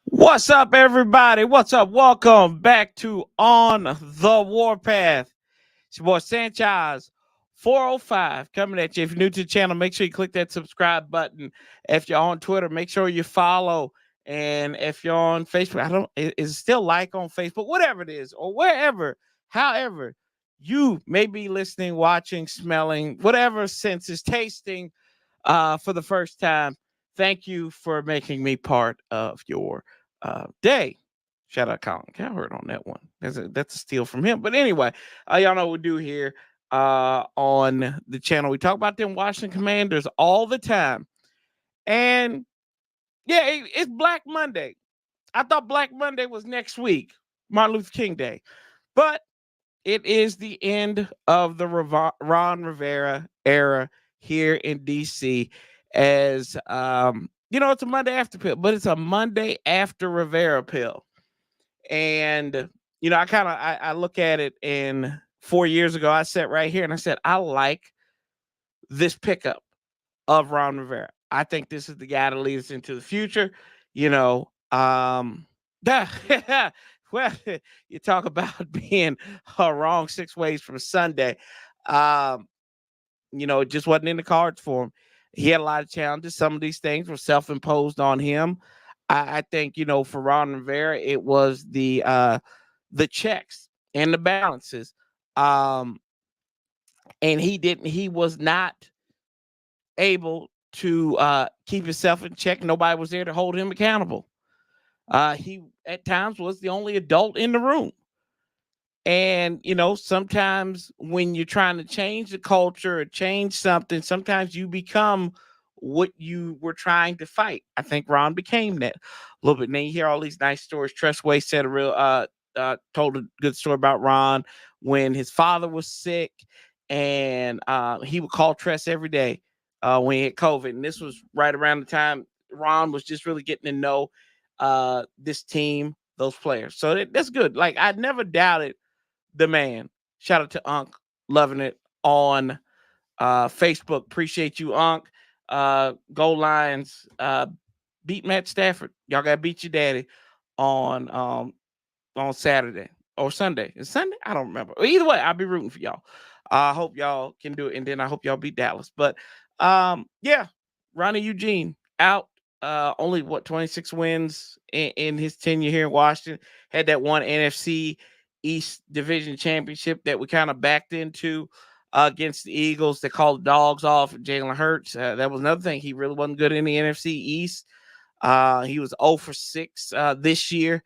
What's up, everybody? What's up? Welcome back to On the Warpath. It's your boy Sanchez, 405, coming at you. If you're new to the channel, make sure you click that subscribe button. If you're on Twitter, make sure you follow. And if you're on Facebook, is it still like on Facebook, whatever it is, or wherever, however, you may be listening, watching, smelling, whatever senses, tasting for the first time. Thank you for making me part of your day. Shout out Colin Cowherd on that one. That's a steal from him. But anyway, y'all know what we do here on the channel. We talk about them Washington Commanders all the time. And yeah, it's Black Monday. I thought Black Monday was next week, Martin Luther King Day. But it is the end of the Ron Rivera era here in DC, as it's a Monday after pill, but it's a Monday after Rivera pill. And I look at it, and 4 years ago I sat right here and I said, I like this pickup of Ron Rivera. I think this is the guy to lead us into the future. Well, you talk about being wrong 6 ways from Sunday. It just wasn't in the cards for him. He had a lot of challenges. Some of these things were self-imposed on him. I think, for Ron Rivera, it was the checks and the balances. And he was not able to keep himself in check. Nobody was there to hold him accountable. He at times was the only adult in the room. And, sometimes when you're trying to change the culture or change something, sometimes you become what you were trying to fight. I think Ron became that a little bit. And then you hear all these nice stories. Tressway said told a good story about Ron when his father was sick, and he would call Tress every day when he had COVID. And this was right around the time Ron was just really getting to know this team, those players. So that's good. Like, I never doubted the man. Shout out to Unc, loving it on Facebook. Appreciate you, Unc. Go Lions. Beat Matt Stafford. Y'all gotta beat your daddy on Saturday or Sunday. Is Sunday? I don't remember. Either way, I'll be rooting for y'all. I hope y'all can do it, and then I hope y'all beat Dallas. But yeah, Ronnie Eugene out. Only 26 wins in his tenure here in Washington. Had that one NFC East Division championship that we kind of backed into against the Eagles. They called the dogs off Jalen Hurts. That was another thing. He really wasn't good in the NFC East. He was 0 for 6 this year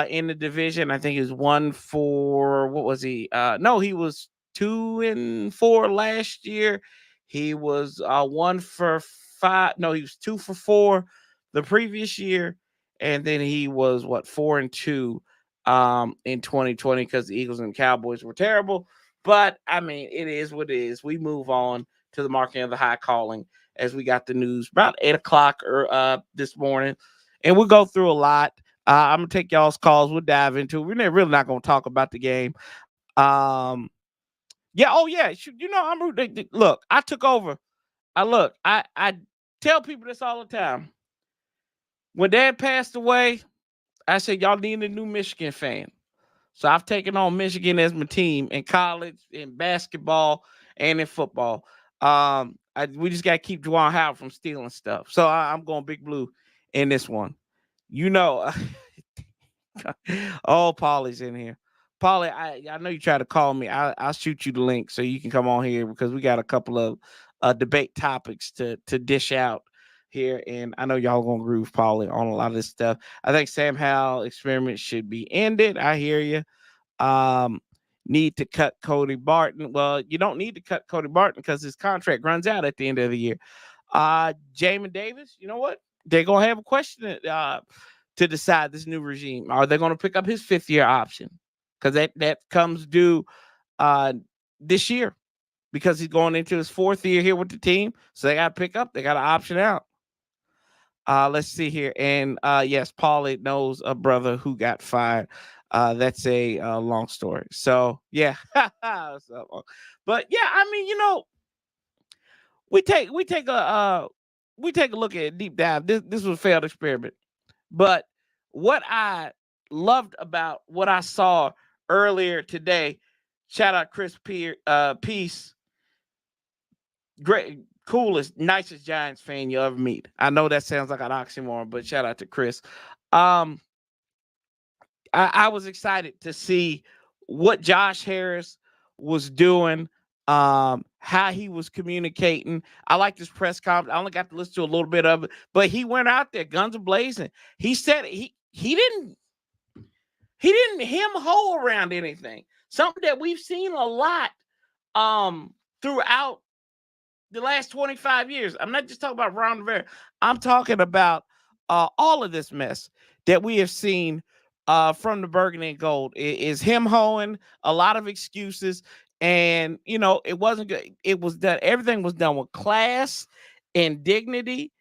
in the division. I think he was 1 for, what was he? No, he was 2 for 4 last year. He was 1 for 5. No, he was 2 for 4 the previous year. And then he was 4 and 2 in 2020 because the Eagles and Cowboys were terrible. But I mean, it is what it is. We move on to the marking of the high calling as we got the news about 8 o'clock this morning. And we'll go through a lot. I'm going to take y'all's calls. We'll dive into it. We're really not going to talk about the game. Yeah. Oh, yeah. Look, I took over. I tell people this all the time. When Dad passed away, I said, y'all need a new Michigan fan. So I've taken on Michigan as my team in college, in basketball, and in football. We just got to keep Juwan Howard from stealing stuff. So I'm going Big Blue in this one. Oh, Paulie's in here. Paulie, I know you try to call me. I'll shoot you the link so you can come on here because we got a couple of debate topics to dish out here. And I know y'all going to groove Paulie on a lot of this stuff. I think Sam Howell experiment should be ended. I hear you. Need to cut Cody Barton. Well, you don't need to cut Cody Barton because his contract runs out at the end of the year. Jamin Davis, you know what? They're going to have a question to decide this new regime. Are they going to pick up his 5th-year option? Because that comes due this year because he's going into his 4th year here with the team. So they got to pick up. They got to option out. Let's see here. And yes, Paulie knows a brother who got fired. that's a long story. So yeah, but yeah, I mean, we take a look at it deep dive. This was a failed experiment, but what I loved about what I saw earlier today. Shout out Chris Peace, great, coolest, nicest Giants fan you'll ever meet. I know that sounds like an oxymoron, but shout out to Chris. I was excited to see what Josh Harris was doing, how he was communicating. I like this press conference. I only got to listen to a little bit of it, but he went out there, guns blazing. He said he didn't hem ho around anything. Something that we've seen a lot throughout the last 25 years. I'm not just talking about Ron Rivera. I'm talking about all of this mess that we have seen from the Burgundy and Gold. Is him hoeing, a lot of excuses, and it wasn't good. It was done. Everything was done with class and dignity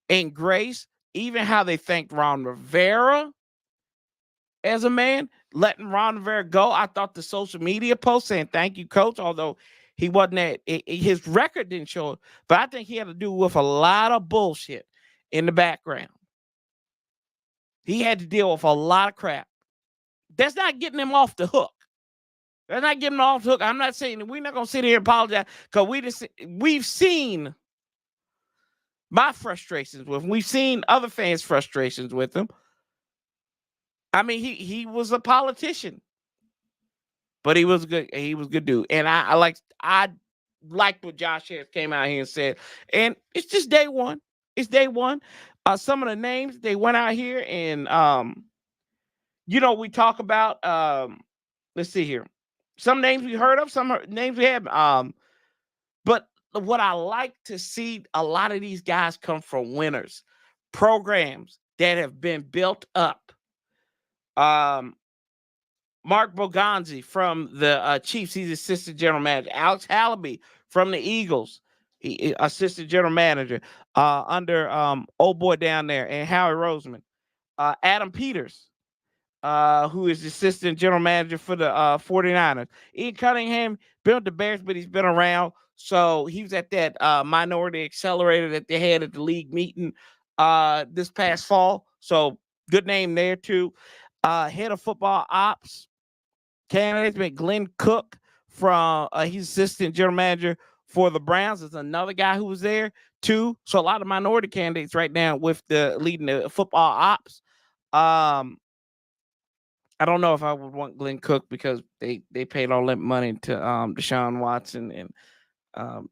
and grace. Even how they thanked Ron Rivera as a man, letting Ron Rivera go. I thought the social media post saying thank you, coach, although he wasn't his record didn't show it, but I think he had to do with a lot of bullshit in the background. He had to deal with a lot of crap. That's not getting him off the hook. That's not getting him off the hook. I'm not saying we're not going to sit here and apologize, because we've seen my frustrations with him. We've seen other fans' frustrations with him. I mean, he was a politician, but he was good. He was a good dude, and I liked what Josh Harris came out here and said. And it's just day one. It's day one. Some of the names they went out here and we talk about. Let's see here. Some names we heard of, some names we haven't. But what I like to see, a lot of these guys come from winners, programs that have been built up. Mark Boganzi from the Chiefs, he's assistant general manager. Alex Hallaby from the Eagles, he assistant general manager under old boy down there, and Howie Roseman. Adam Peters, who is the assistant general manager for the 49ers. Ian Cunningham built the Bears, but he's been around. So he was at that minority accelerator that they had at the league meeting this past fall. So good name there too. Head of football ops candidates been Glenn Cook from he's assistant general manager for the Browns. There's another guy who was there too. So a lot of minority candidates right now with the leading the football ops. I don't know if I would want Glenn Cook, because they paid all that money to Deshaun Watson, and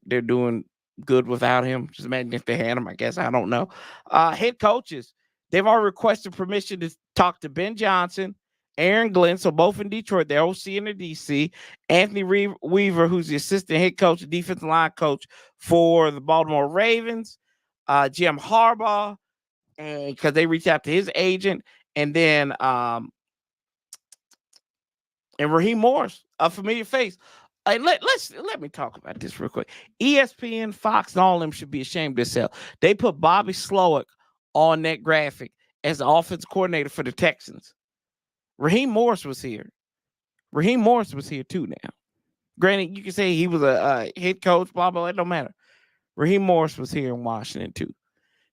they're doing good without him. Just imagine if they had him, I guess. I don't know. Head coaches, they've already requested permission to talk to Ben Johnson, Aaron Glenn, so both in Detroit, they're OC and the DC. Anthony Weaver, who's the assistant head coach, defensive line coach for the Baltimore Ravens. Jim Harbaugh, and because they reached out to his agent, and then and Raheem Morris, a familiar face. Let me talk about this real quick. ESPN, Fox, and all of them should be ashamed of themselves. They put Bobby Slowick on that graphic as the offensive coordinator for the Texans. Raheem Morris was here. Raheem Morris was here too now. Granted, you can say he was a head coach, blah, blah, blah. It don't matter. Raheem Morris was here in Washington too.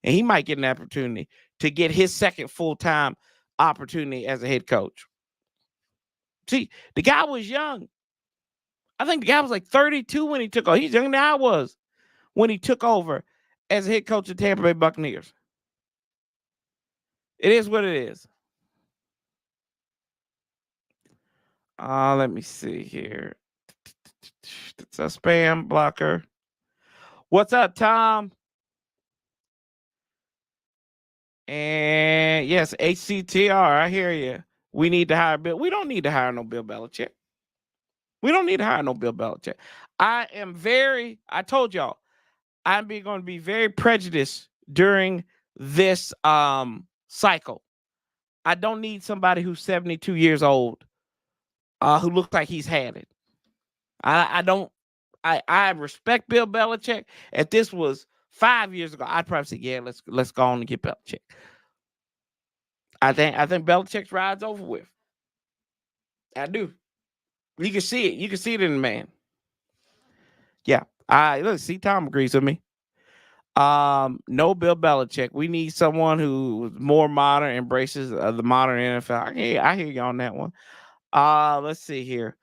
And he might get an opportunity to get his second full-time opportunity as a head coach. See, the guy was young. I think the guy was like 32 when he took over. He's younger than I was when he took over as a head coach of Tampa Bay Buccaneers. It is what it is. Let me see here. It's a spam blocker. What's up, Tom? And yes, HCTR, I hear you. We need to hire Bill. We don't need to hire no Bill Belichick. We don't need to hire no Bill Belichick. I told y'all, I'm going to be very prejudiced during this cycle. I don't need somebody who's 72 years old who looks like he's had it. I respect Bill Belichick. If this was 5 years ago, I'd probably say, yeah, let's go on and get Belichick. I think Belichick's ride's over with. I do. You can see it. You can see it in the man. Yeah. I look. See, Tom agrees with me. No Bill Belichick. We need someone who is more modern, embraces the modern NFL. I hear you on that one. Let's see here.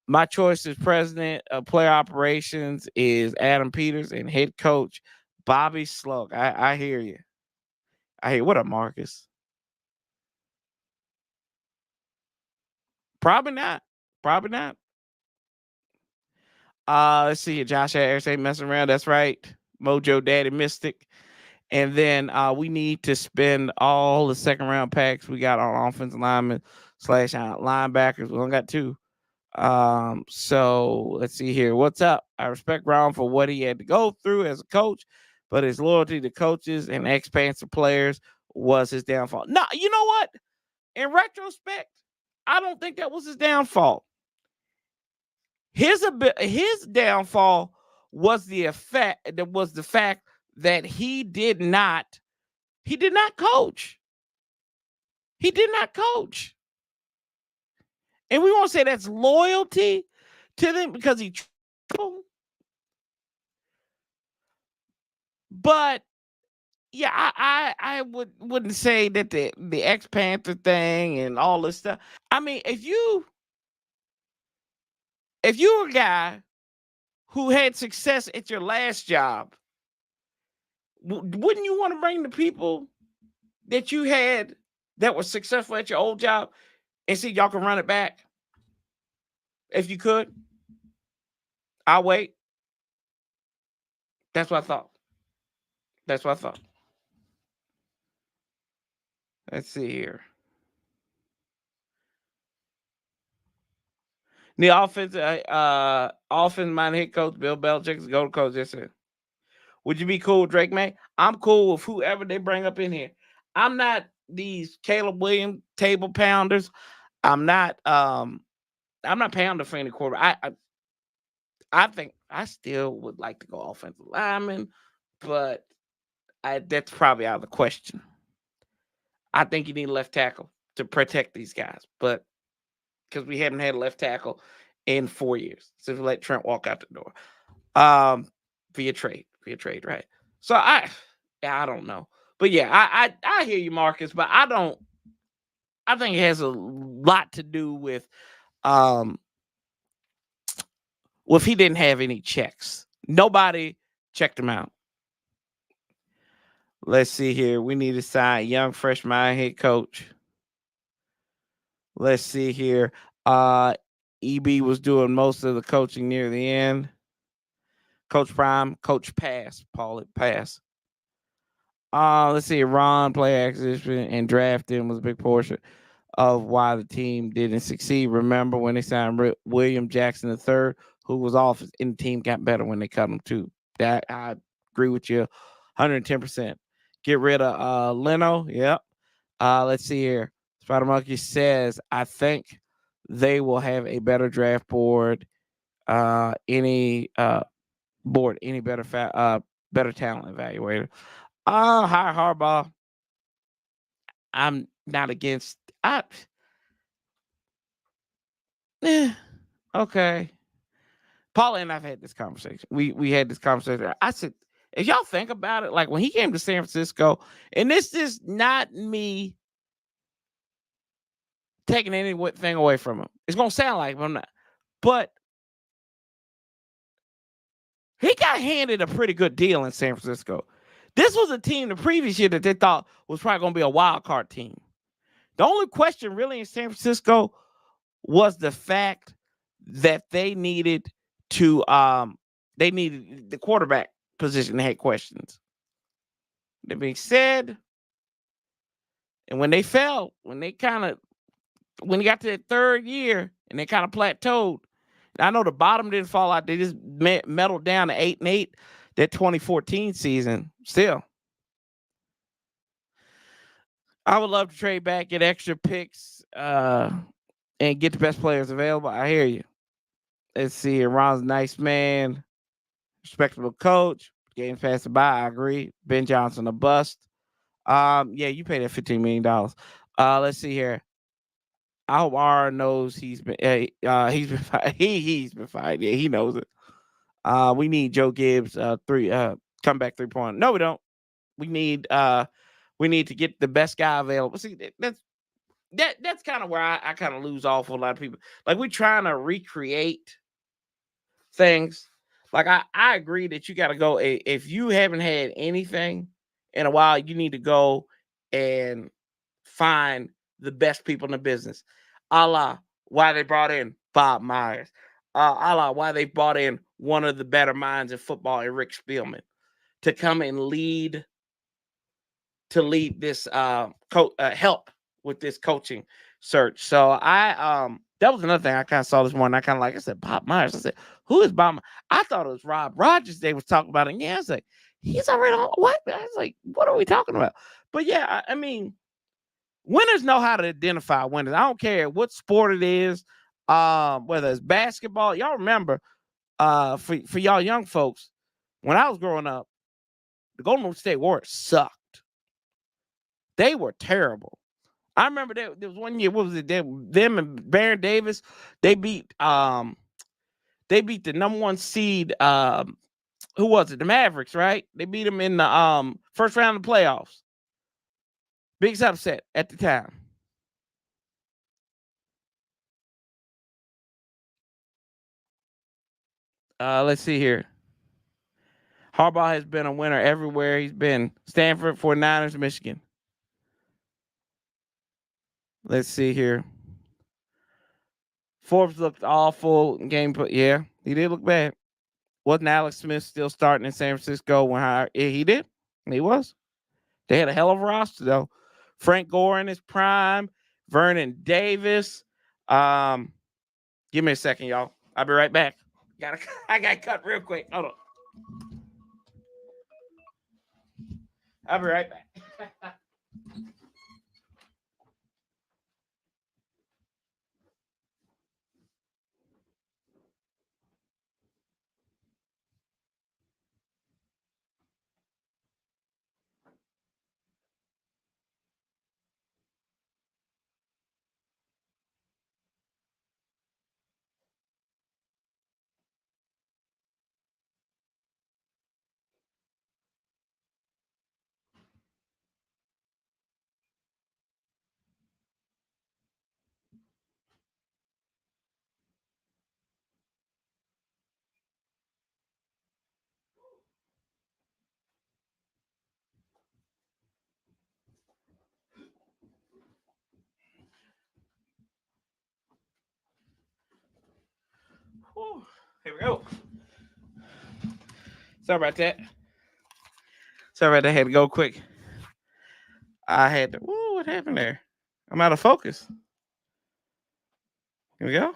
My choice as president of player operations is Adam Peters and head coach Bobby Slug. I hear you. I hear what up, Marcus? Probably not. Probably not. Let's see here. Josh Harris ain't messing around. That's right. Mojo Daddy Mystic. And then we need to spend all the second round packs we got on offensive linemen / linebackers. We only got 2. So let's see here. What's up? I respect Ron for what he had to go through as a coach, but his loyalty to coaches and expansive players was his downfall. No, you know what? In retrospect, I don't think that was his downfall. His downfall was the fact that he did not coach. He did not coach. And we won't say that's loyalty to them because he but yeah, I wouldn't say that the ex-Panther thing and all this stuff. I mean, if you're a guy who had success at your last job, wouldn't you want to bring the people that you had that were successful at your old job and see y'all can run it back? If you could, I'll wait. That's what I thought. Let's see here. The offense minded head coach Bill Belichick's go to coach. That's it. Would you be cool with Drake May? I'm cool with whoever they bring up in here. I'm not these Caleb Williams table pounders. I'm not pounding for any quarterback. I think I still would like to go offensive lineman, but that's probably out of the question. I think you need a left tackle to protect these guys, but because we haven't had a left tackle in 4 years since we let Trent walk out the door. Via trade, right? So I don't know, but yeah, I hear you, Marcus, but I think it has a lot to do with if he didn't have any checks. Nobody checked him out. Let's see here. We need to sign young freshman head coach. Let's see here. EB was doing most of the coaching near the end. Coach Prime, Coach Pass, Pass. Let's see. Ron play acquisition and drafting was a big portion of why the team didn't succeed. Remember when they signed William Jackson III, who was off, and the team got better when they cut him too. That I agree with you 110%. Get rid of Leno. Yep. Let's see here. Spider Monkey says, I think they will have a better draft board. Any better talent evaluator. Hire Harbaugh. I'm not against. Okay. Paula and I've had this conversation. We had this conversation. I said, if y'all think about it, like when he came to San Francisco, and this is not me taking anything away from him. It's gonna sound like I'm not, but he got handed a pretty good deal in San Francisco. This was a team the previous year that they thought was probably going to be a wild card team. The only question really in San Francisco was the fact that they needed the quarterback position. They had questions. That being said, and when they got to that third year and they kind of plateaued, I know the bottom didn't fall out. They just meddled down to 8-8 that 2014 season. Still, I would love to trade back, get extra picks, and get the best players available. I hear you. Let's see. Ron's a nice man, respectable coach. Games passing by. I agree. Ben Johnson a bust. Yeah, you paid that $15 million. Let's see here. I hope R knows he's been he's been fired. Yeah, he knows it. We need Joe Gibbs comeback 3-point. No, we don't. We need to get the best guy available. See, that's kind of where I kind of lose off with a lot of people. Like, we're trying to recreate things. Like, I agree that you got to go. If you haven't had anything in a while, you need to go and find the best people in the business. A la why they brought in Bob Myers. A la why they brought in one of the better minds in football, Rick Spielman, to come and lead this help with this coaching search. So that was another thing I kind of saw this morning. I said, Bob Myers. I said, who is Bob Myers? I thought it was Rob Rogers they was talking about it. Yeah, I was like, he's already on what? I was like, what are we talking about? But yeah, I mean, winners know how to identify winners. I don't care what sport it is, whether it's basketball. Y'all remember, for y'all young folks, when I was growing up, the Golden State Warriors sucked. They were terrible. I remember there was one year. What was it? Them and Baron Davis. They beat the number one seed. Who was it? The Mavericks, right? They beat them in the first round of the playoffs. Biggest upset at the time. Let's see here. Harbaugh has been a winner everywhere he's been. Stanford, 49ers, Michigan. Let's see here. Forbes looked awful in game, but yeah, he did look bad. Wasn't Alex Smith still starting in San Francisco when he did? He was. They had a hell of a roster though. Frank Gore in his prime, Vernon Davis. Give me a second, y'all. I'll be right back. I got cut real quick. Hold on. I'll be right back. Whew, here we go. Sorry about that. I had to go quick. I had to. Ooh, what happened there? I'm out of focus. Here we go.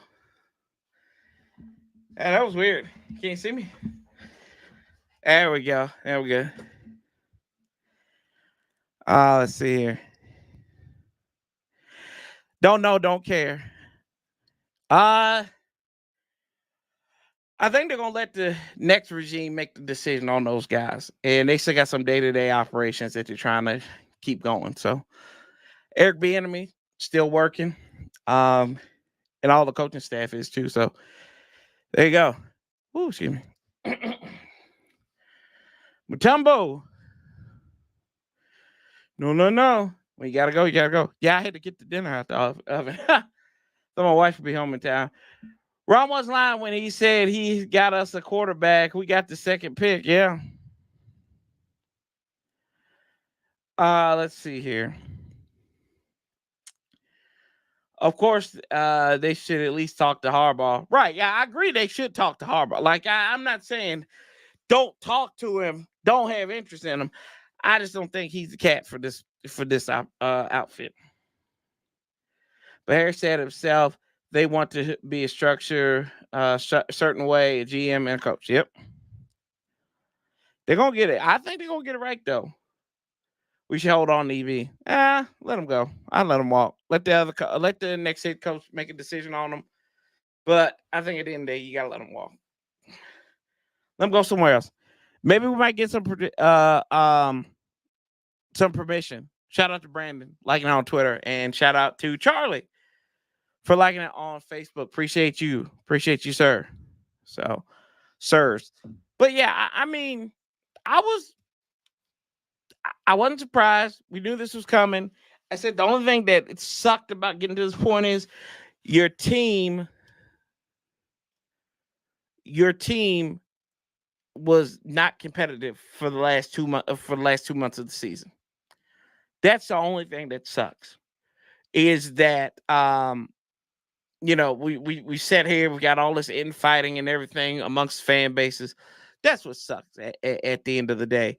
Yeah, that was weird. Can't see me. There we go. There we go. Let's see here. Don't know, don't care. I think they're gonna let the next regime make the decision on those guys, and they still got some day-to-day operations that they're trying to keep going. So Eric Bieniemy still working, and all the coaching staff is too. So there you go. Ooh, excuse me. Mutombo. No. Well, you gotta go. Yeah, I had to get the dinner out the oven. So my wife will be home in time. Ron was lying when he said he got us a quarterback. We got the second pick. Yeah. Let's see here. Of course, they should at least talk to Harbaugh. Right. Yeah, I agree. They should talk to Harbaugh. Like, I'm not saying don't talk to him, don't have interest in him. I just don't think he's the cat for this outfit. But Harry said himself, they want to be a structure, certain way, a GM and a coach. Yep. They're going to get it. I think they're going to get it right, though. We should hold on to EV. Let them go. I let them walk. Let the next head coach make a decision on them. But I think at the end of the day, you got to let them walk. Let them go somewhere else. Maybe we might get some permission. Shout out to Brandon, liking on Twitter, and shout out to Charlie, for liking it on Facebook. Appreciate you, sir. So, sirs. But yeah, I mean, I wasn't surprised. We knew this was coming. I said the only thing that it sucked about getting to this point is your team was not competitive for the last 2 months of the season. That's the only thing that sucks. Is that we sat here, we got all this infighting and everything amongst fan bases. That's what sucks at the end of the day,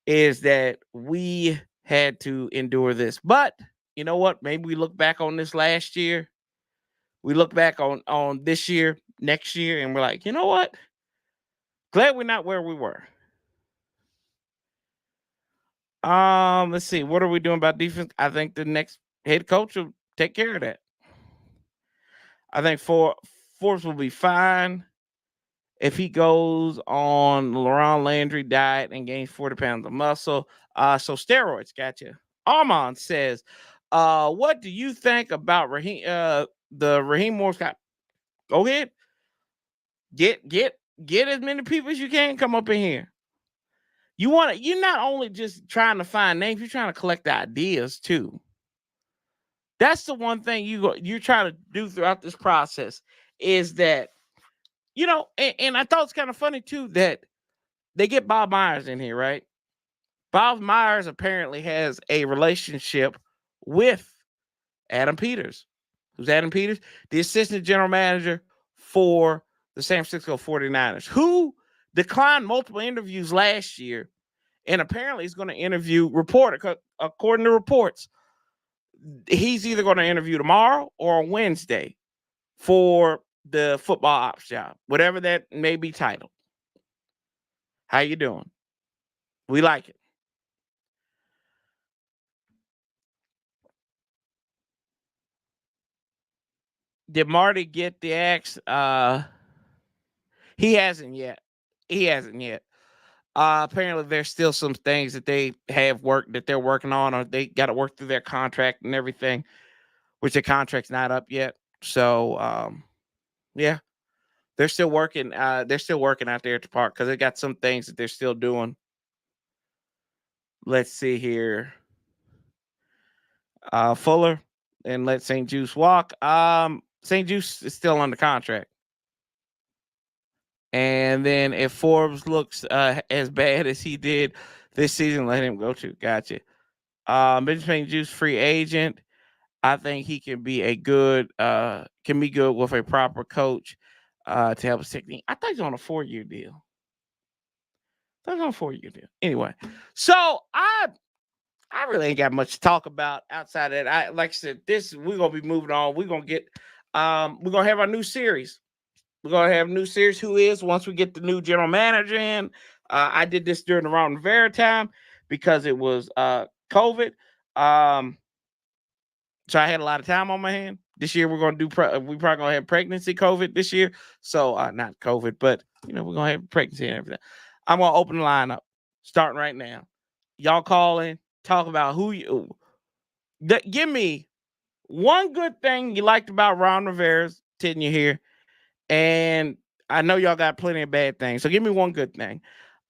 is that we had to endure this. But you know what? Maybe we look back on this last year. We look back on this year, next year, and we're like, you know what? Glad we're not where we were. Let's see. What are we doing about defense? I think the next head coach will take care of that. I think Forbes will be fine if he goes on Laurent Landry diet and gains 40 pounds of muscle. So steroids, gotcha. Armand says, what do you think about the Raheem Morris guy? Go ahead. Get as many people as you can come up in here. You're not only just trying to find names, you're trying to collect ideas too. That's the one thing you're trying to do throughout this process, is that, and I thought it's kind of funny too that they get Bob Myers in here, right? Bob Myers apparently has a relationship with Adam Peters. Who's Adam Peters? The assistant general manager for the San Francisco 49ers, who declined multiple interviews last year, and apparently is going to interview according to reports. He's either going to interview tomorrow or Wednesday for the football ops job, whatever that may be titled. How you doing? We like it. Did Marty get the axe? He hasn't yet. Apparently there's still some things that they have that they're working on, or they got to work through their contract and everything, which the contract's not up yet. So, yeah, they're still working. They're still working out there at the park because they got some things that they're still doing. Let's see here. Fuller and let St. Juice walk. St. Juice is still under contract. And then if Forbes looks as bad as he did this season, let him go to. Gotcha. Benjamin Juice, free agent. I think he can be good with a proper coach to help his technique. I thought he was on a 4-year deal. Anyway, so I really ain't got much to talk about outside of that. Like I said, we're gonna be moving on. We're gonna have our new series. We're gonna have a new series. Who is, once we get the new general manager in. I did this during the Ron Rivera time because it was COVID. So I had a lot of time on my hand. This year we're gonna we probably gonna have pregnancy COVID this year. So not COVID, but we're gonna have pregnancy and everything. I'm gonna open the line up starting right now. Y'all call in, talk about give me one good thing you liked about Ron Rivera's tenure here. And I know y'all got plenty of bad things. So give me one good thing.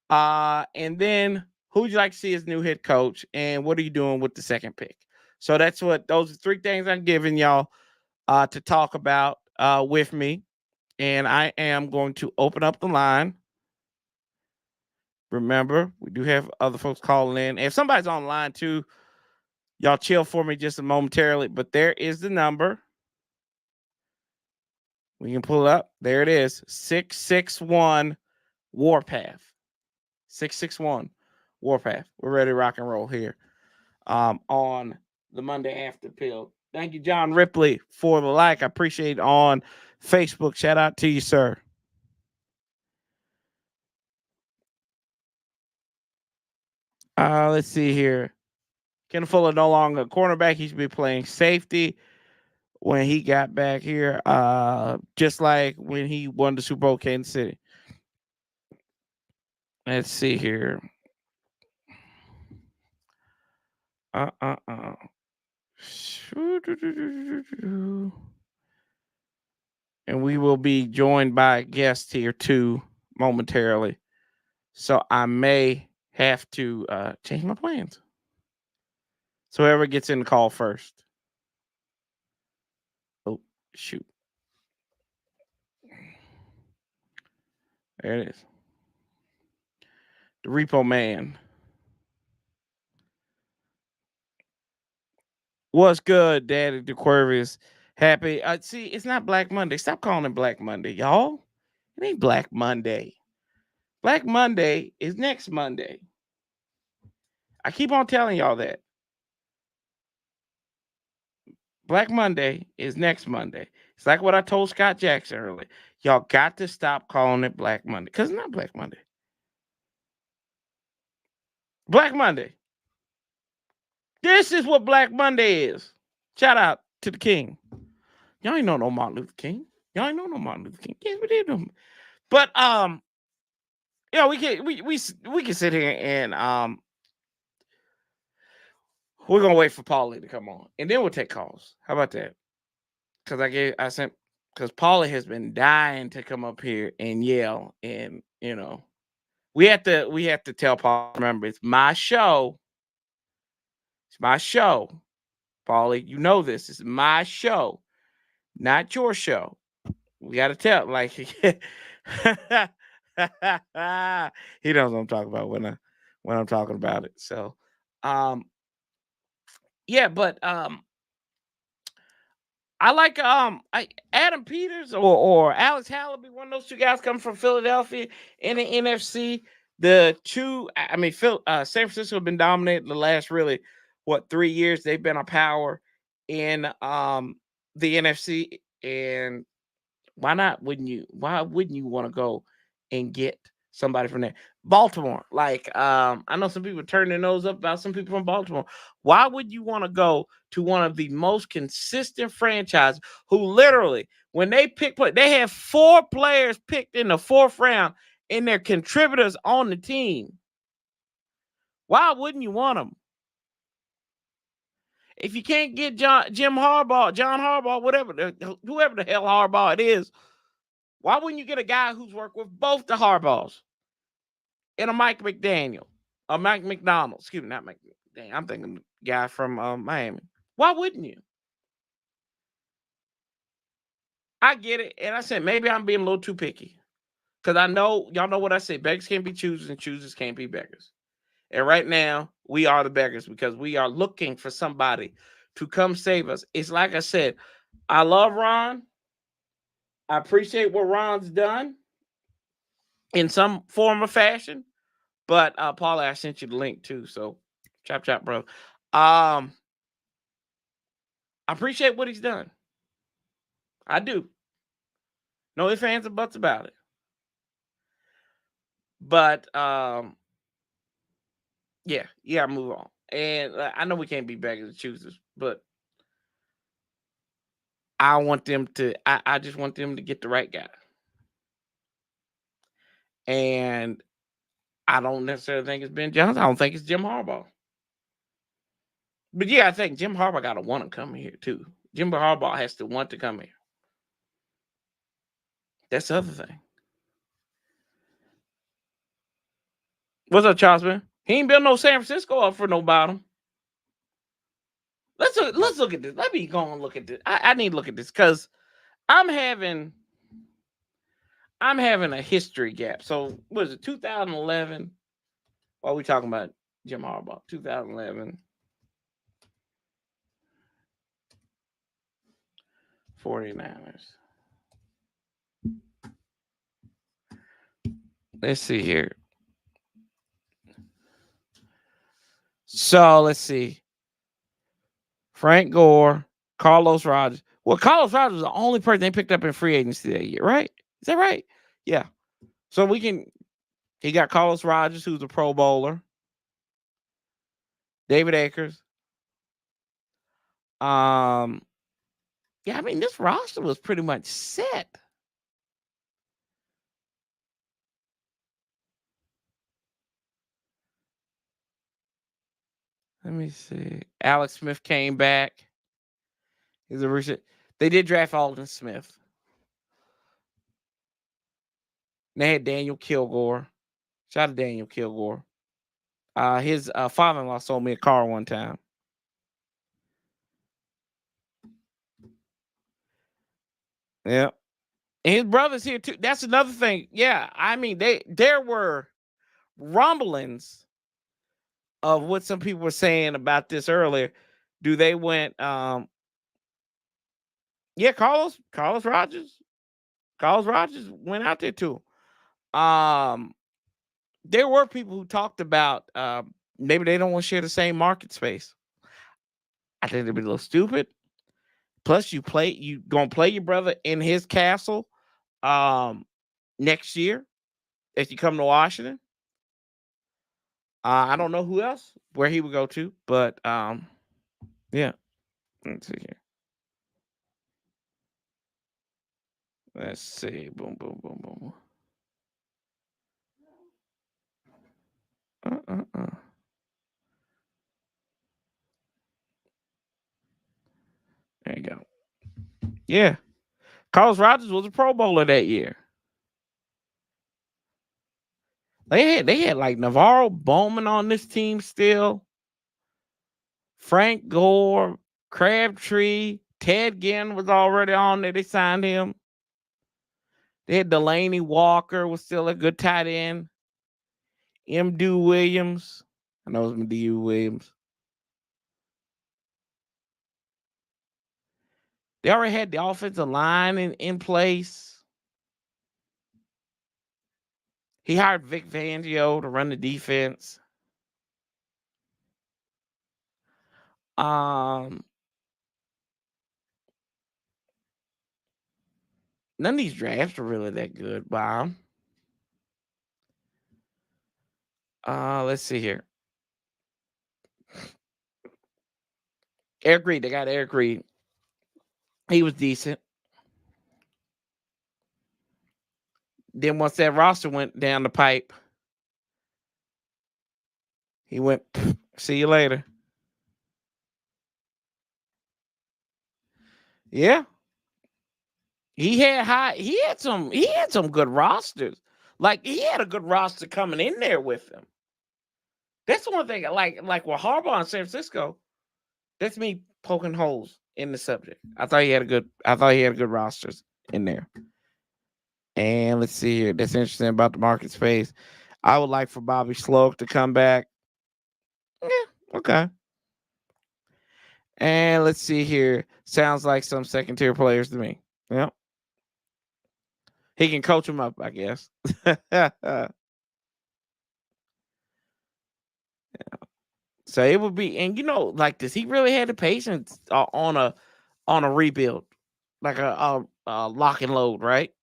And then who would you like to see as new head coach? And what are you doing with the second pick? So those are 3 things I'm giving y'all to talk about with me. And I am going to open up the line. Remember, we do have other folks calling in. If somebody's online too, y'all chill for me just momentarily. But there is the number. We can pull it up. There it is. 661 Warpath. 661 Warpath. We're ready to rock and roll here on the Monday After Pill. Thank you, John Ripley, for the like. I appreciate it on Facebook. Shout out to you, sir. Let's see here. Ken Fuller no longer a cornerback. He should be playing safety when he got back here. Just like when he won the Super Bowl, Kansas City. Let's see here. And we will be joined by a guest here too momentarily. So I may have to change my plans. So whoever gets in the call first. Oh, shoot. There it is. The Repo Man. What's good, Daddy DeQuervis? Happy. See, it's not Black Monday. Stop calling it Black Monday, y'all. It ain't Black Monday. Black Monday is next Monday. I keep on telling y'all that. Black Monday is next Monday. It's like what I told Scott Jackson earlier. Y'all got to stop calling it Black Monday because it's not Black Monday. Black Monday. This is what Black Monday is. Shout out to the King. Y'all ain't know no Martin Luther King. Y'all ain't know no Martin Luther King. Yes, we did know. But we can sit here and we're gonna wait for Paulie to come on, and then we'll take calls. How about that? Because Paulie has been dying to come up here and yell, and we have to tell Paul. Remember, it's my show. It's my show, Paulie. You know this. It's my show, not your show. We got to tell, like, he knows what I'm talking about when I'm talking about it. So, yeah, but I like Adam Peters or Alex Hallaby, one of those two guys coming from Philadelphia in the NFC. The two, I mean, San Francisco have been dominating the last 3 years. They've been a power in the NFC, and why wouldn't you want to go and get somebody from there? Baltimore, like I know some people turn their nose up about some people from Baltimore. Why would you want to go to one of the most consistent franchises who literally, when they pick play, they have 4 players picked in the 4th round and they're contributors on the team? Why wouldn't you want them? If you can't get John Harbaugh, whoever the hell Harbaugh it is, why wouldn't you get a guy who's worked with both the Harbaughs and a Mike McDaniel, a Mike McDonald? Excuse me, not Mike McDaniel. I'm thinking the guy from Miami. Why wouldn't you? I get it, and I said maybe I'm being a little too picky because I know y'all know what I say. Beggars can't be choosers, and choosers can't be beggars. And right now, we are the beggars because we are looking for somebody to come save us. It's like I said, I love Ron. I appreciate what Ron's done in some form or fashion. But Paula, I sent you the link too. So chop, bro. I appreciate what he's done. I do. No ifs, ands, and buts about it. But yeah, move on. And I know we can't be beggars and choosers, but I want them to. I just want them to get the right guy. And I don't necessarily think it's Ben Johnson. I don't think it's Jim Harbaugh. But yeah, I think Jim Harbaugh got to want to come here too. Jim Harbaugh has to want to come here. That's the other thing. What's up, Charles, man? He ain't built no San Francisco up for no bottom. Let's look at this. Let me go and look at this. I need to look at this because I'm having a history gap. So what is it? 2011. Why are we talking about Jim Harbaugh? 2011. 49ers. Let's see here. So let's see. Frank Gore, Carlos Rogers. Well, Carlos Rogers was the only person they picked up in free agency that year, right? Is that right? Yeah. So he got Carlos Rogers, who's a Pro Bowler. David Akers. Yeah, I mean, this roster was pretty much set. Let me see. Alex Smith came back. He's a recent. They did draft Alden Smith. They had Daniel Kilgore. Shout out to Daniel Kilgore. His father-in-law sold me a car one time. Yeah. And his brother's here too. That's another thing. Yeah. I mean, there were rumblings of what some people were saying about this earlier. Do they went yeah, Carlos Rogers. Carlos Rogers went out there too. There were people who talked about maybe they don't want to share the same market space. I think they'd be a little stupid. Plus, you gonna play your brother in his castle next year if you come to Washington. I don't know who else where he would go to, but yeah. Let's see here. Let's see. Boom, boom, boom, boom. There you go. Yeah. Carlos Rogers was a Pro Bowler that year. They had like Navarro Bowman on this team still. Frank Gore, Crabtree, Ted Ginn was already on there. They signed him. They had Delaney Walker was still a good tight end. M. Williams. I know it's M. Williams. They already had the offensive line in place. He hired Vic Fangio to run the defense. None of these drafts are really that good, Bob. Let's see here. Eric Reed, they got Eric Reed. He was decent. Then once that roster went down the pipe, he went, see you later. Yeah. He had some good rosters. Like he had a good roster coming in there with him. That's the one thing like with Harbaugh in San Francisco, that's me poking holes in the subject. I thought he had good rosters in there. And let's see here. That's interesting about the market space. I would like for Bobby Sloak to come back. Yeah, okay. And let's see here. Sounds like some second tier players to me. Yep. He can coach them up, I guess. Yeah. So it would be, and like, does he really have the patience on a rebuild, like a lock and load, right?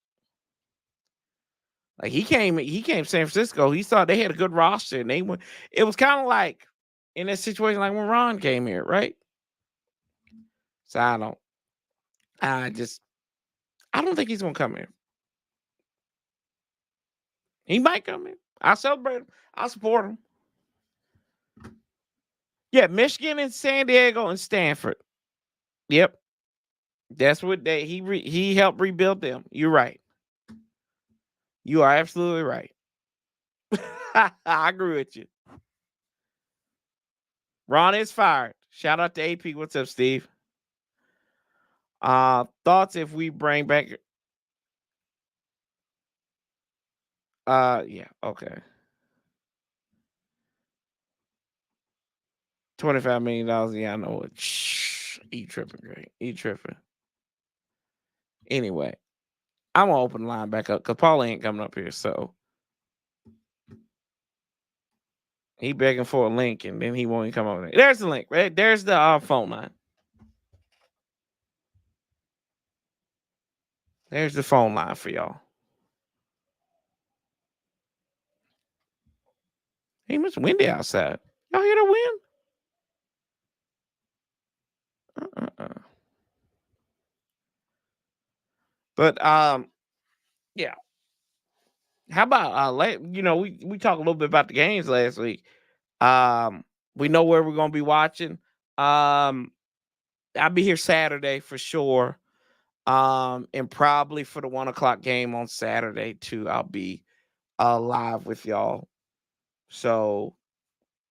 Like he came to San Francisco. He thought they had a good roster, and they went. It was kind of like in that situation, like when Ron came here, right? So I don't think he's gonna come here. He might come in. I'll celebrate him. I'll support him. Yeah, Michigan and San Diego and Stanford. Yep, that's what he helped rebuild them. You're right. You are absolutely right. I agree with you. Ron is fired. Shout out to AP. What's up, Steve? Thoughts if we bring back yeah, okay. $25 million. Yeah, I know it. Shh. E tripping, great. E tripping. Anyway, I'm gonna open the line back up because Paul ain't coming up here, so he begging for a link and then he won't even come over there. There's the link, right? There's the phone line. There's the phone line for y'all. Hey, it's windy outside. Y'all hear the wind? But yeah. How about we talked a little bit about the games last week. We know where we're gonna be watching. I'll be here Saturday for sure. And probably for the 1 o'clock game on Saturday too, I'll be live with y'all. So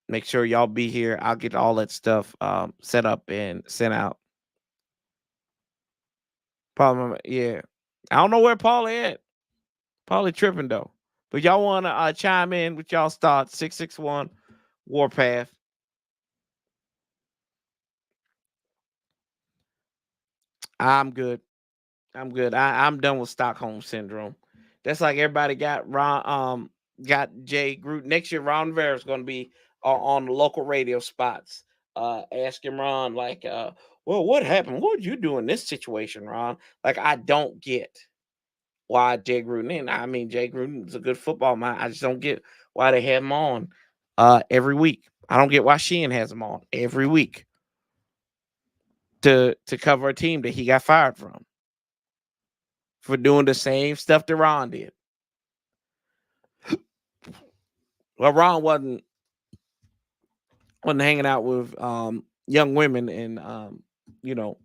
make sure y'all be here. I'll get all that stuff set up and sent out. Paul, yeah. I don't know where Paul at. Paulie tripping though. But y'all want to chime in with y'all's thoughts? 661 Warpath. I'm good. I'm good. I'm done with Stockholm syndrome. That's like everybody got got Jay Groot. Next year, Ron Rivera is going to be on the local radio spots. Asking Ron like, well, what happened? What would you do in this situation, Ron? Like, I don't get why Jay Gruden. And I mean, Jay Gruden's a good football man. I just don't get why they have him on every week. I don't get why Sheehan has him on every week to cover a team that he got fired from for doing the same stuff that Ron did. Well, Ron wasn't hanging out with young women and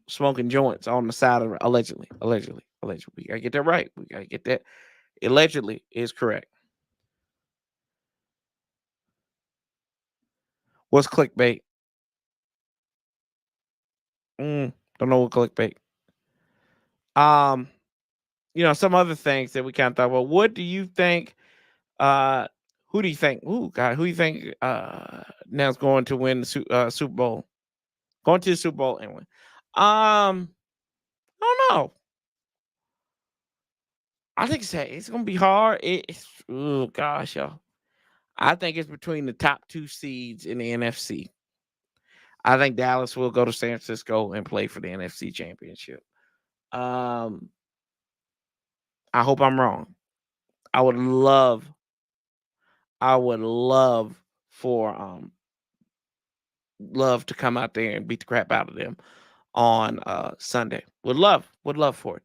smoking joints on the side of allegedly. We gotta get that right. We gotta get that. Allegedly is correct. What's clickbait? Don't know what clickbait. Some other things that we kind of thought. Well, what do you think? Who do you think? Ooh, God, who do you think now is going to win the Super Bowl? Going to the Super Bowl anyway. I don't know. I think it's gonna be hard. Oh gosh, y'all. I think it's between the top 2 seeds in the NFC. I think Dallas will go to San Francisco and play for the NFC Championship. I hope I'm wrong. I would love for Love to come out there and beat the crap out of them on Sunday. Would love for it.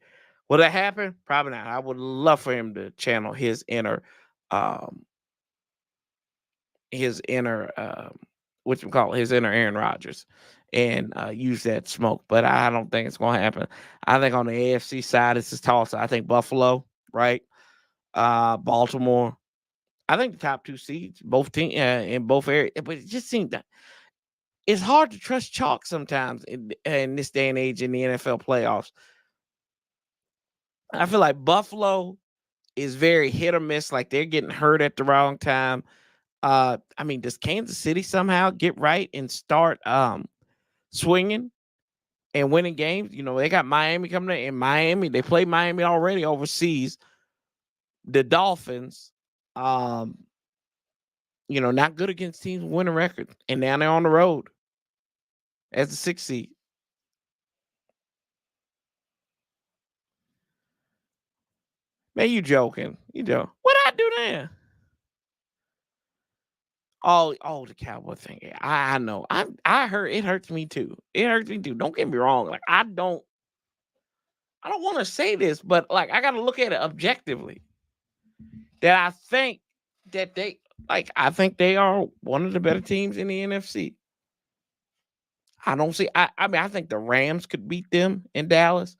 Will that happen? Probably not. I would love for him to channel his inner his inner Aaron Rodgers and use that smoke. But I don't think it's going to happen. I think on the AFC side, it's just toss. I think Buffalo, right? Baltimore. I think the top 2 seeds, both team in both areas. But it just seems that it's hard to trust chalk sometimes in this day and age in the NFL playoffs. I feel like Buffalo is very hit or miss. Like they're getting hurt at the wrong time. I mean, does Kansas City somehow get right and start swinging and winning games? They got Miami coming in. Miami, they play Miami already overseas. The Dolphins, not good against teams with winning record, and now they're on the road as the 6th seed. Man, you joking? You joking? What I do then? Oh, the Cowboy thing. Yeah, I know. I heard it hurts me too. It hurts me too. Don't get me wrong. Like I don't want to say this, but like I got to look at it objectively. That I think that I think they are one of the better teams in the NFC. I don't see. I mean, I think the Rams could beat them in Dallas.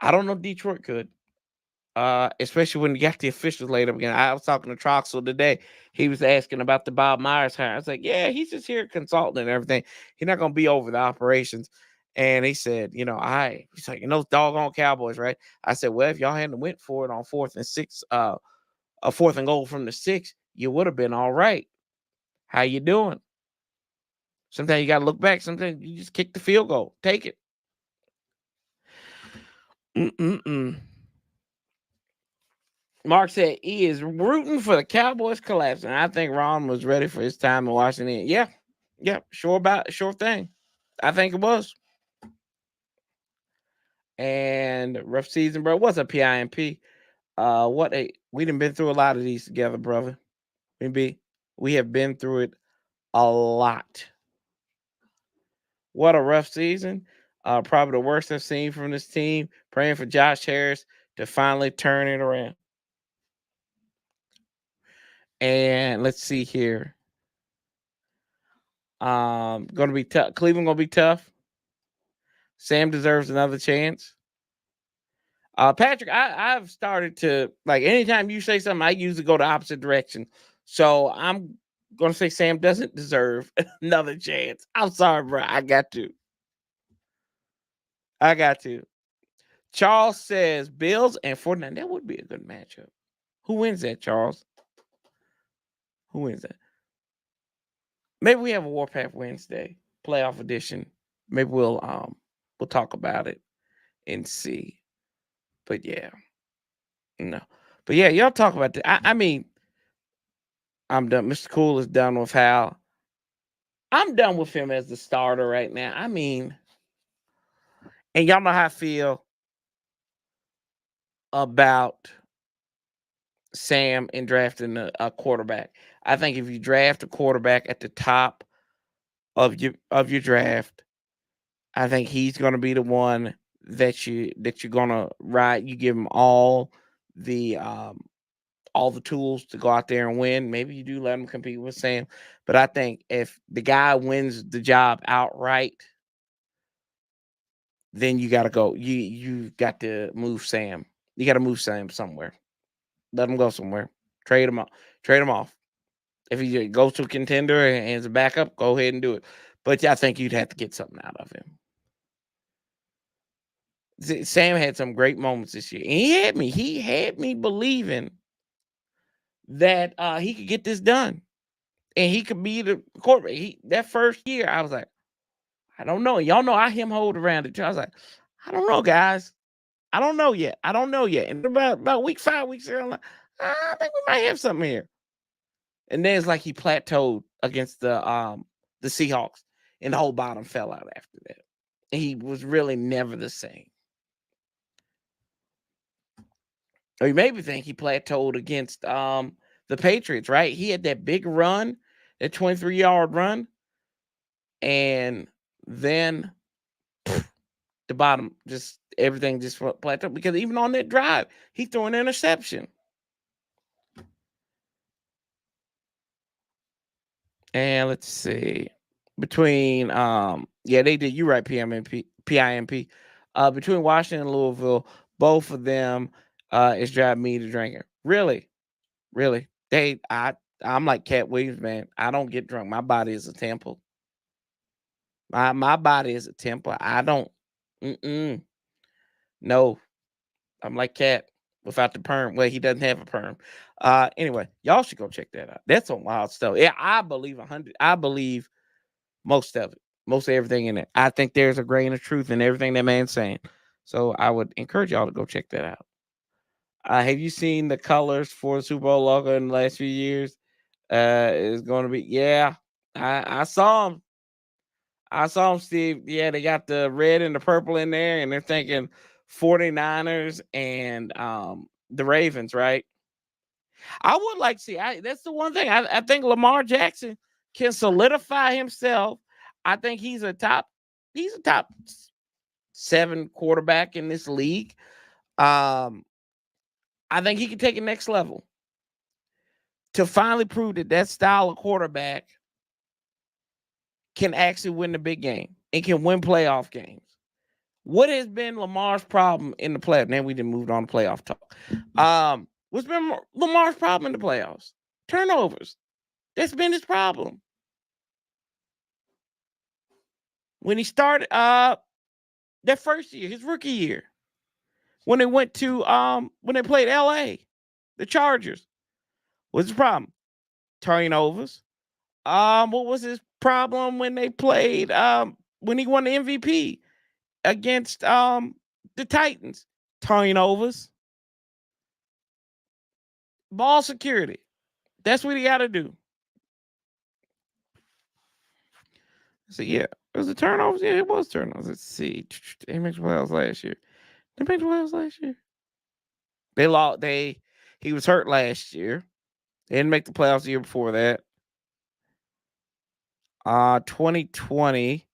I don't know if Detroit could. Especially when you got the officials laid up again. I was talking to Troxel today. He was asking about the Bob Myers hire. I was like, yeah, he's just here consulting and everything. He's not gonna be over the operations. And he said, he's like, those doggone Cowboys, right? I said, well, if y'all hadn't went for it on 4th and 6, a 4th and goal from the 6, you would have been all right. How you doing? Sometimes you gotta look back. Sometimes you just kick the field goal. Take it. Mark said he is rooting for the Cowboys collapsing. I think Ron was ready for his time in Washington. Yeah, sure thing. I think it was. And rough season, bro. What's a PIMP? We done been through a lot of these together, brother. We have been through it a lot. What a rough season. Probably the worst I've seen from this team. Praying for Josh Harris to finally turn it around. And let's see here. Gonna be tough. Cleveland gonna be tough. Sam deserves another chance. Patrick, I've started to, like, anytime you say something, I usually go the opposite direction. So I'm going to say Sam doesn't deserve another chance. I'm sorry, bro. I got to. Charles says Bills and 49. That would be a good matchup. Who wins that, Charles? Who wins that? Maybe we have a Warpath Wednesday playoff edition. Maybe we'll talk about it and see. But yeah, no. But yeah, y'all talk about that. I mean, I'm done. Mr. Cool is done with Hal. I'm done with him as the starter right now. I mean, and y'all know how I feel about Sam in drafting a quarterback. I think if you draft a quarterback at the top of your draft, I think he's going to be the one that you're going to ride. You give him all the tools to go out there and win. Maybe you do let him compete with Sam, but I think if the guy wins the job outright, then you got to go. You got to move Sam. You got to move Sam somewhere. Let him go somewhere. Trade him off. If he goes to a contender and is a backup, go ahead and do it. But I think you'd have to get something out of him. Sam had some great moments this year. And he had me believing that he could get this done. And he could be the quarterback. That first year, I was like, I don't know. Y'all know I hold around it. I was like, I don't know, guys. I don't know yet. And about week 5, weeks there, I'm like, I think we might have something here. And then it's like he plateaued against the Seahawks, and the whole bottom fell out after that. And he was really never the same. Or you maybe think he plateaued against the Patriots, right? He had that big run, that 23-yard run, and then the bottom, just everything just plateaued, because even on that drive, he threw an interception. And let's see. Between they did, you right, PIMP. Between Washington and Louisville, both of them is driving me to drinking. Really? I'm like Cat Williams, man. I don't get drunk. My body is a temple. My body is a temple. I don't. No, I'm like Cat without the perm. Well, he doesn't have a perm. Anyway, y'all should go check that out. That's some wild stuff. Yeah, I believe 100. I believe most of it, most of everything in it. I think there's a grain of truth in everything that man's saying. So I would encourage y'all to go check that out. Have you seen the colors for the Super Bowl logo in the last few years? It's going to be, I saw them. Steve. Yeah, they got the red and the purple in there, and they're thinking 49ers and the Ravens, right? I would like to see. That's the one thing. I think Lamar Jackson can solidify himself. I think he's a top 7 quarterback in this league. I think he can take it next level to finally prove that style of quarterback can actually win the big game and can win playoff games. What has been Lamar's problem in the playoffs? Now we didn't move on to playoff talk. What's been Lamar's problem in the playoffs? Turnovers. That's been his problem. When he started that first year, his rookie year, when they went to when they played LA, the Chargers, what's the problem? Turnovers. What was his problem when they played when he won the MVP against the Titans? Turnovers. Ball security. That's what he got to do. So yeah, it was a turnovers. Yeah, it was turnovers. Let's see. They made the playoffs last year. They made the playoffs last year. They lost. He was hurt last year. They didn't make the playoffs the year before that. 2020,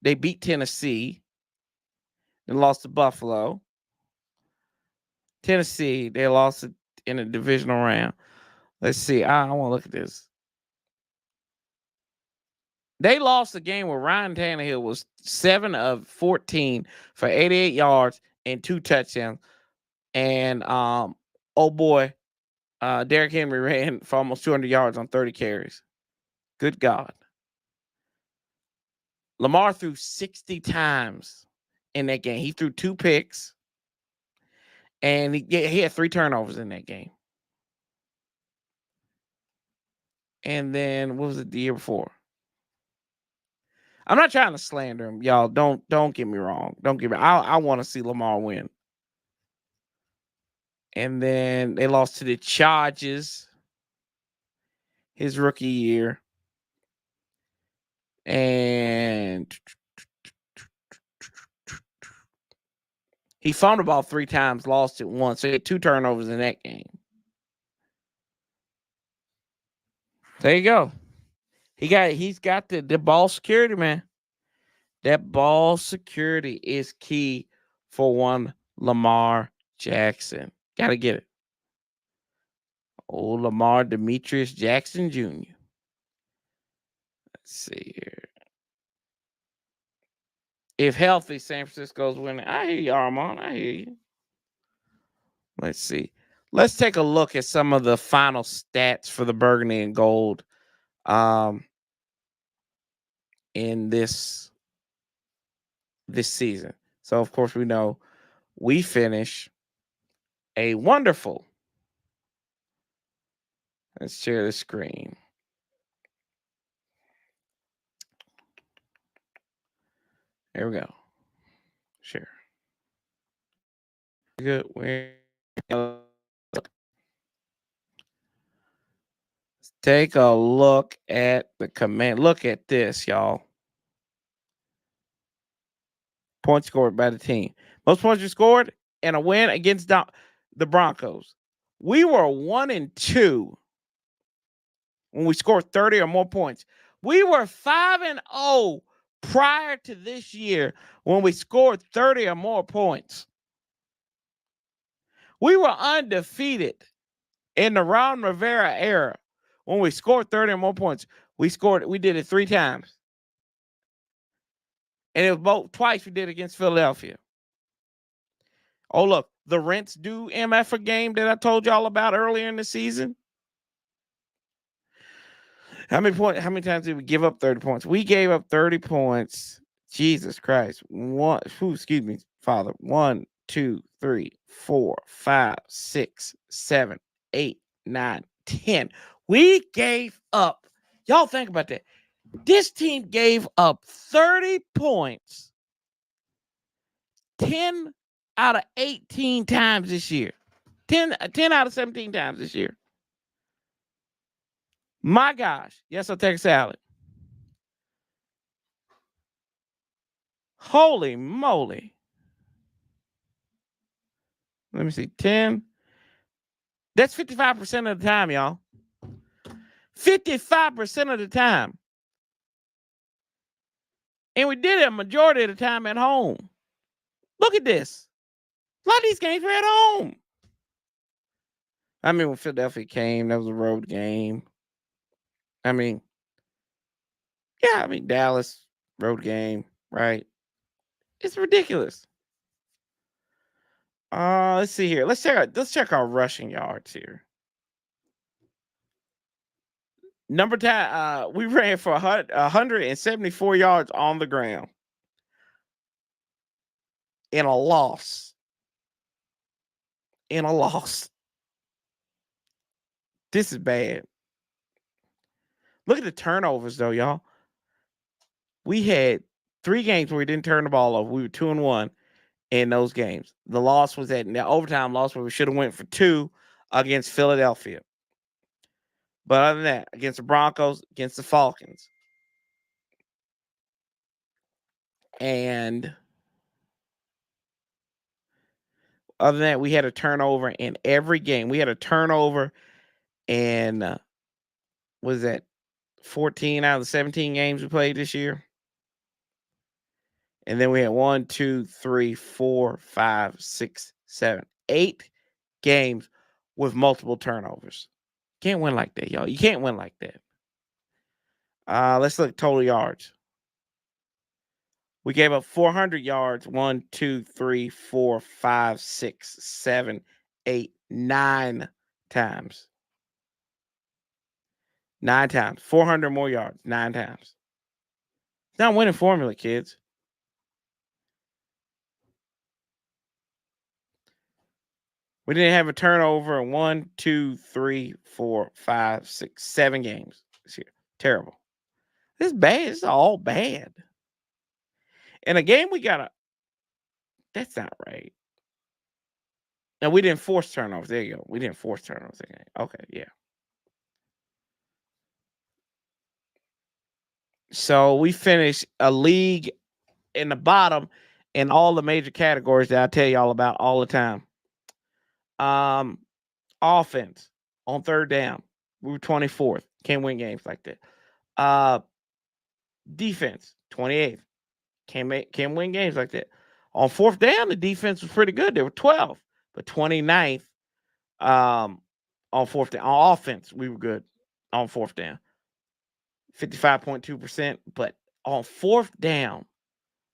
they beat Tennessee. Then lost to Buffalo. Tennessee, they lost it in a divisional round. Let's see. I want to look at this. They lost the game where Ryan Tannehill was 7 of 14 for 88 yards and 2 touchdowns. And oh boy, Derrick Henry ran for almost 200 yards on 30 carries. Good God. Lamar threw 60 times in that game. He threw 2 picks, and he had 3 turnovers in that game. And then what was it the year before? I'm not trying to slander him, y'all. Don't get me wrong. Don't get me. I want to see Lamar win. And then they lost to the Chargers his rookie year. And he fumbled the ball 3 times, lost it once. So he had 2 turnovers in that game. There you go. He's got the ball security, man. That ball security is key for one Lamar Jackson. Gotta get it. Old Lamar Demetrius Jackson Jr. Let's see here. If healthy, San Francisco's winning. I hear you, Armand. I hear you. Let's see. Let's take a look at some of the final stats for the Burgundy and Gold in this season. So, of course, we know we finish a wonderful. Let's share the screen. There we go. Share. Good. Take a look at the command. Look at this, y'all. Points scored by the team. Most points were scored in a win against the Broncos. We were 1-2 when we scored 30 or more points. We were 5-0 prior to this year when we scored 30 or more points. We were undefeated in the Ron Rivera era when we scored 30 or more points. We did it 3 times. And it was twice we did against Philadelphia. Oh, look, the Rents do MF game that I told y'all about earlier in the season. How many times did we give up 30 points? We gave up 30 points. Jesus Christ. Excuse me, Father. 1, 2, 3, 4, 5, 6, 7, 8, 9, 10. We gave up. Y'all think about that. This team gave up 30 points 10 out of 18 times this year. 10 out of 17 times this year. My gosh. Yes, I'll take a salad. Holy moly. Let me see. 10. That's 55% of the time, y'all. 55% of the time. And we did it a majority of the time at home. Look at this. A lot of these games were at home. I mean, when Philadelphia came, that was a road game. I mean, Dallas, road game, right? It's ridiculous. Let's see here. Let's check our rushing yards here. Number 10, we ran for 174 yards on the ground in a loss. This is bad. Look at the turnovers, though, y'all. We had 3 games where we didn't turn the ball over. We were 2-1 in those games. The loss was the overtime loss where we should have went for 2 against Philadelphia. But other than that, against the Broncos, against the Falcons. And other than that, we had a turnover in every game. We had a turnover in, what is that, 14 out of the 17 games we played this year. And then we had 1, 2, 3, 4, 5, 6, 7, 8 games with multiple turnovers. Can't win like that, y'all. You can't win like that. Let's look at total yards. We gave up 400 yards 1, 2, 3, 4, 5, 6, 7, 8, 9 times. 9 times. 400 more yards 9 times. It's not a winning formula, kids. We didn't have a turnover in 1, 2, 3, 4, 5, 6, 7 games this year. Terrible. This is bad. It's all bad. In a game we got that's not right. And we didn't force turnovers. There you go. We didn't force turnovers again. Okay, yeah. So we finished a league in the bottom in all the major categories that I tell y'all about all the time. Offense on third down, we were 24th. Can't win games like that. Defense, 28th. Can't win games like that. On fourth down, the defense was pretty good. They were 12th, but 29th. On fourth down, on offense, we were good on fourth down, 55.2%. But on fourth down,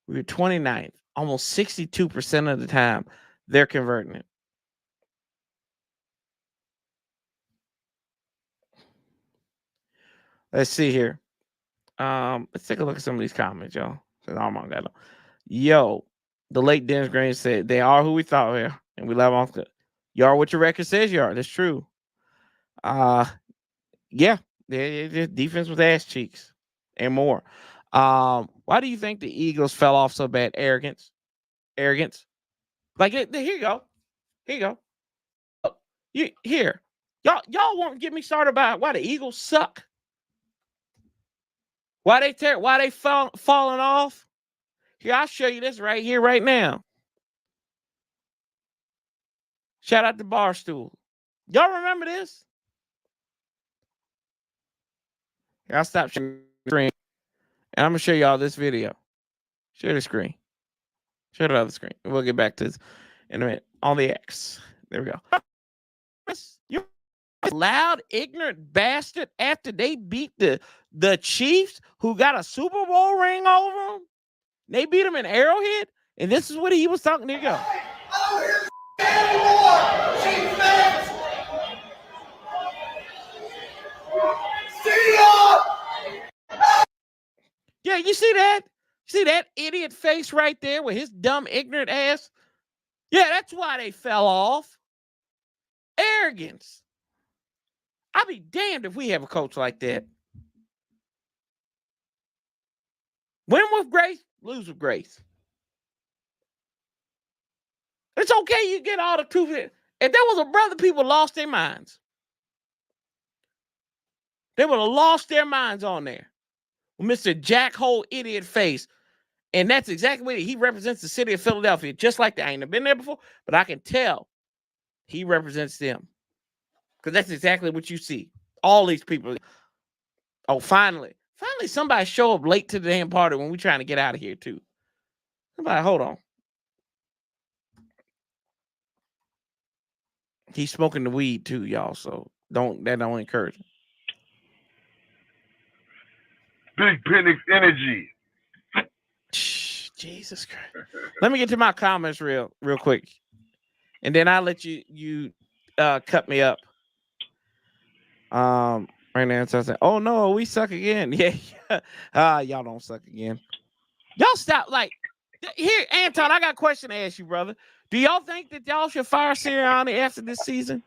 we were 29th. Almost 62% of the time, they're converting it. Let's see here. Let's take a look at some of these comments, y'all. Yo, the late Dennis Green said they are who we thought we are, and we love them. You are what your record says you are. That's true. Yeah, their defense was ass cheeks and more. Why do you think the Eagles fell off so bad? Arrogance. Like here you go. Here you go. Look, y'all won't get me started about why the Eagles suck. Why they falling off? Here, I'll show you this right here, right now. Shout out to Barstool. Y'all remember this? Here, I'll stop sharing the screen. And I'm going to show y'all this video. Share the screen. Share the other screen. We'll get back to this in a minute. On the X. There we go. You loud, ignorant bastard after they beat the Chiefs, who got a Super Bowl ring over them. They beat them in Arrowhead, and this is what he was talking. There you go. I don't hear anymore. Chiefs fans. See ya. Yeah, you see that? See that idiot face right there with his dumb, ignorant ass? Yeah, that's why they fell off. Arrogance. I'll be damned if we have a coach like that. Win with grace, lose with grace. It's okay you get all the truth. If there was a brother, people lost their minds. They would have lost their minds on there. Mr. Jackhole idiot face. And that's exactly what he represents, the city of Philadelphia, just like that. I ain't been there before, but I can tell he represents them. Because that's exactly what you see. All these people. Oh, finally somebody show up late to the damn party when we're trying to get out of here, too. Somebody, hold on. He's smoking the weed, too, y'all, so don't encourage him. Big Penix energy. Jesus Christ. Let me get to my comments real quick. And then I'll let you cut me up. Right now, so I said, oh no, we suck again. Yeah. Y'all don't suck again. Y'all stop. Like, here, Anton, I got a question to ask you, brother. Do y'all think that y'all should fire Sirianni after this season?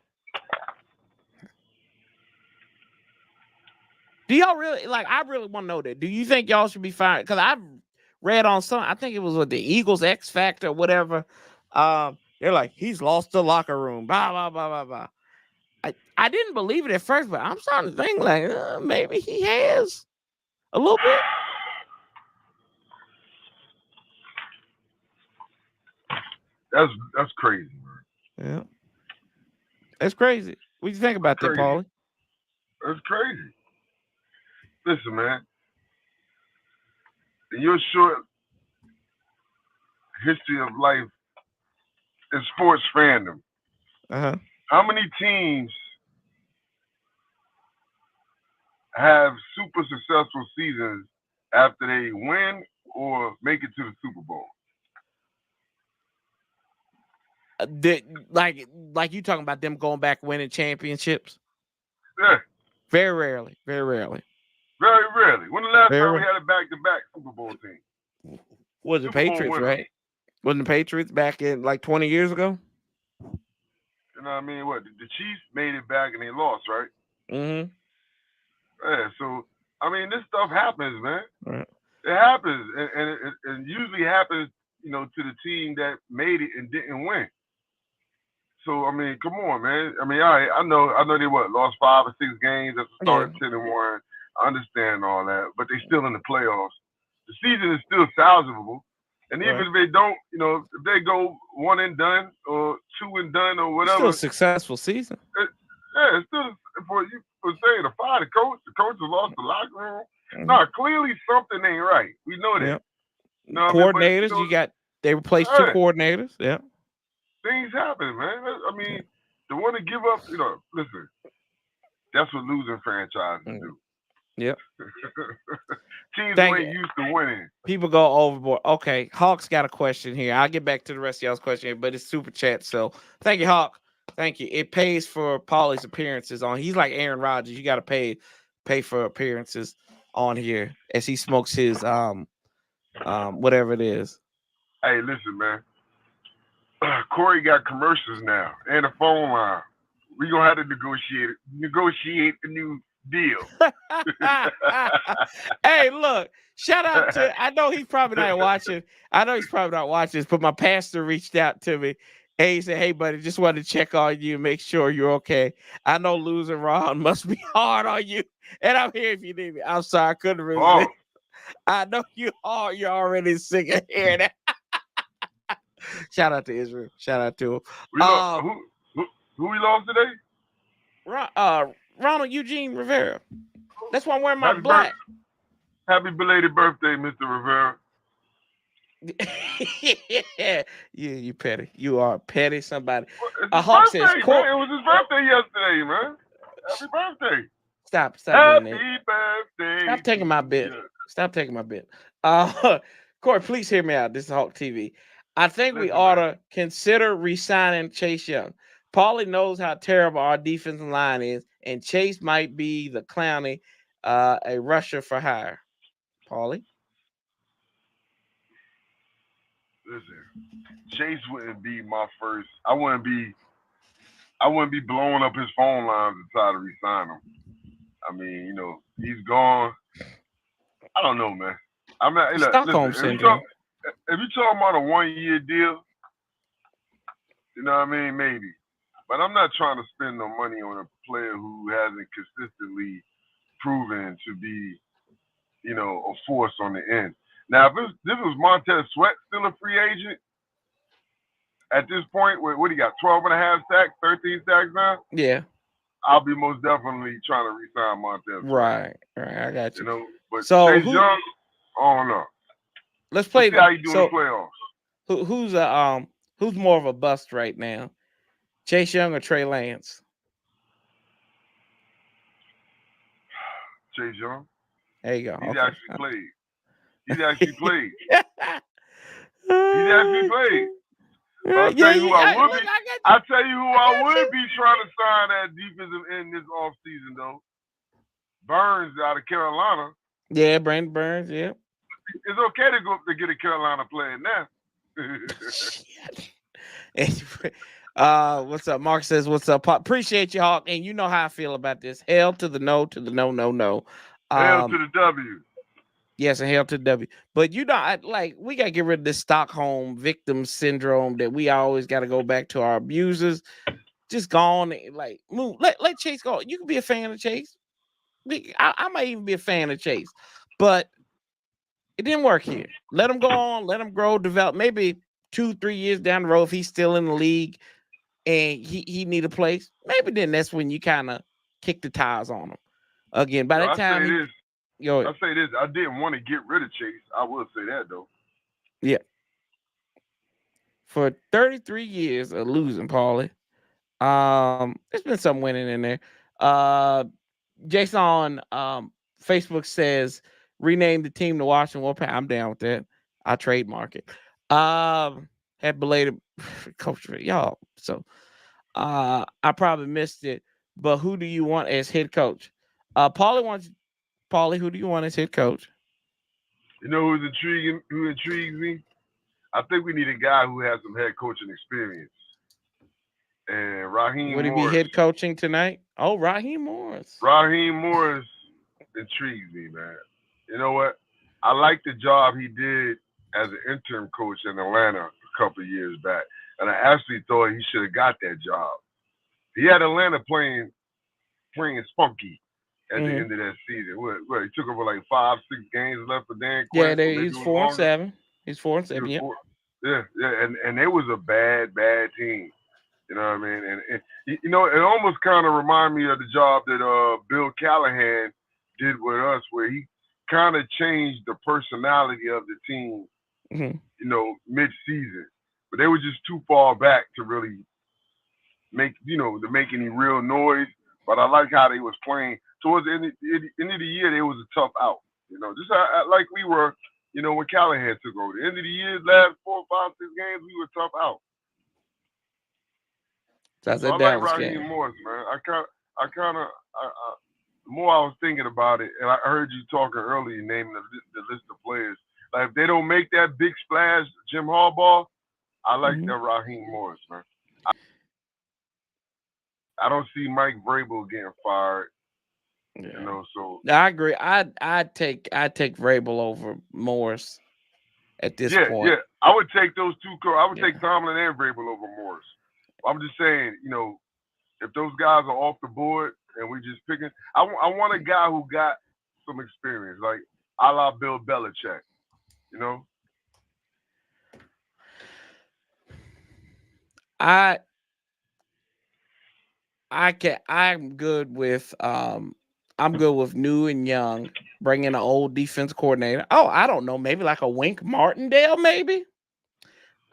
Do y'all really, like, I really want to know that. Do you think y'all should be fired? Because I've read on some, I think it was with the Eagles X Factor or whatever. They're like, he's lost the locker room. Blah, blah, blah, blah, blah. I didn't believe it at first, but I'm starting to think like maybe he has a little bit. That's crazy, man. Yeah, that's crazy. What do you think about that, Paulie? That's crazy. Listen, man. In your short history of life in sports fandom, how many teams have super successful seasons after they win or make it to the Super Bowl? Like you talking about them going back winning championships? Yeah. Very rarely. Very rarely. Very rarely. When the last time we had a back-to-back Super Bowl team? Was the Patriots, right? Wasn't the Patriots back in like 20 years ago? You know what I mean? What? The Chiefs made it back and they lost, right? Mm-hmm. Yeah, so, I mean, this stuff happens, man. Right. It happens, and it usually happens, you know, to the team that made it and didn't win. So, I mean, come on, man. I mean, I know they lost 5 or 6 games at the start, 10-1. I understand all that, but they still in the playoffs. The season is still salvageable. And even if they don't, you know, if they go 1 and done or 2 and done or whatever. Still a successful season. It's still, for saying to fire the coach has lost the locker room. Mm-hmm. No, clearly something ain't right. We know that. Yep. You know coordinators, I mean? They replaced 2 coordinators. Yeah. Things happen, man. I mean, the one to give up, you know, listen, that's what losing franchises do. Yep. Teams ain't used to winning. People go overboard. Okay, Hawk's got a question here. I'll get back to the rest of y'all's question here, but it's super chat. So thank you, Hawk. Thank you. It pays for Paulie's appearances on. He's like Aaron Rodgers. You got to pay for appearances on here as he smokes his whatever it is. Hey, listen, man. Corey got commercials now and a phone line. We gonna have to negotiate a new deal. Hey, look, shout out to, I know he's probably not watching this, but my pastor reached out to me and he said, hey, buddy, just wanted to check on you and make sure you're okay. I know losing Ron must be hard on you, and I'm here if you need me. I'm sorry, I couldn't resist. I know you're already sick of hearing that. Shout out to Israel. Shout out to him. Who we lost today? Ronald Eugene Rivera. That's why I'm wearing my black. Happy belated birthday, Mr. Rivera. Yeah, you petty. You are petty somebody. Hawk says, it was his birthday yesterday, man. Happy birthday. Stop Happy doing that. Birthday. Stop taking my bit. Stop taking my bit. Corey, please hear me out. This is Hawk TV. I think we ought to consider re-signing Chase Young. Paulie knows how terrible our defensive line is, and Chase might be the Clowney, a rusher for hire. Paulie? Listen, Chase wouldn't be my first. I wouldn't be blowing up his phone lines to try to re-sign him. I mean, you know, he's gone. I don't know, man. I'm not. Stockholm syndrome. If you're talking about a 1-year deal, you know what I mean? Maybe. But I'm not trying to spend no money on a player who hasn't consistently proven to be, you know, a force on the end. Now, if this was Montez Sweat still a free agent at this point, what he got, 12.5 sacks, 13 sacks now? Yeah. I'll be most definitely trying to re-sign Montez Sweat. Right, I got you. You know, but so Chase Young, I don't know. Let's play. See how you do in the playoffs. Who's more of a bust right now, Chase Young or Trey Lance? Chase Young. There you go. He's actually played. He's actually played. I'll tell you who I would be trying to sign at defensive end this offseason, though. Burns out of Carolina. Yeah, Brandon Burns, yeah. It's okay to go up to get a Carolina player now. What's up? Mark says, what's up? Appreciate you, Hawk. And you know how I feel about this. Hell to the no, to the no. Hell to the W. Yes, and hell to the W. But you know, we got to get rid of this Stockholm victim syndrome that we always got to go back to our abusers. Just go on, move. Let Chase go. You can be a fan of Chase. I might even be a fan of Chase. But it didn't work here. Let him go on. Let him grow, develop. Maybe 2-3 years down the road, if he's still in the league and he need a place, maybe then that's when you kind of kick the tires on him. Again, by that time, I say this. I didn't want to get rid of Chase. I will say that, though. Yeah. For 33 years of losing, Paulie, there's been some winning in there. Jason on Facebook says, rename the team to Washington Warpath. I'm down with that. I trademark it. Had belated coach y'all. So I probably missed it. But who do you want as head coach? Paulie, who do you want as head coach? You know who intrigues me? I think we need a guy who has some head coaching experience. And Raheem Would he Morris. be head coaching tonight? Oh, Raheem Morris. Raheem Morris intrigues me, man. You know what? I like the job he did as an interim coach in Atlanta a couple of years back. And I actually thought he should have got that job. He had Atlanta playing spunky at the end of that season. What, he took over like 5-6 games left for Dan Quinn. Yeah, he's 4-7. He's 4-7, yeah. Yeah, and it was a bad team. You know what I mean? And you know, it almost kind of reminded me of the job that Bill Callahan did with us, where he kind of changed the personality of the team, you know, mid-season. But they were just too far back to really make any real noise. But I like how they was playing. Towards the end of the year, they was a tough out. You know, just like we were, you know, when Callahan took over. The end of the year, last 4, 5, 6 games, we were tough out. That's so I like Raheem Morris, man. The more I was thinking about it, and I heard you talking earlier, naming the list of players. Like, if they don't make that big splash, Jim Harbaugh, I like that Raheem Morris, man. I don't see Mike Vrabel getting fired. Yeah. You know, so I agree. I'd take Vrabel over Morris at this point. Yeah. I would take those two. I would take Tomlin and Vrabel over Morris. I'm just saying, you know, if those guys are off the board and we just picking, I want a guy who got some experience, like a la Bill Belichick, you know. I'm good with new and young, bringing an old defense coordinator. Oh, I don't know, maybe like a Wink Martindale, maybe.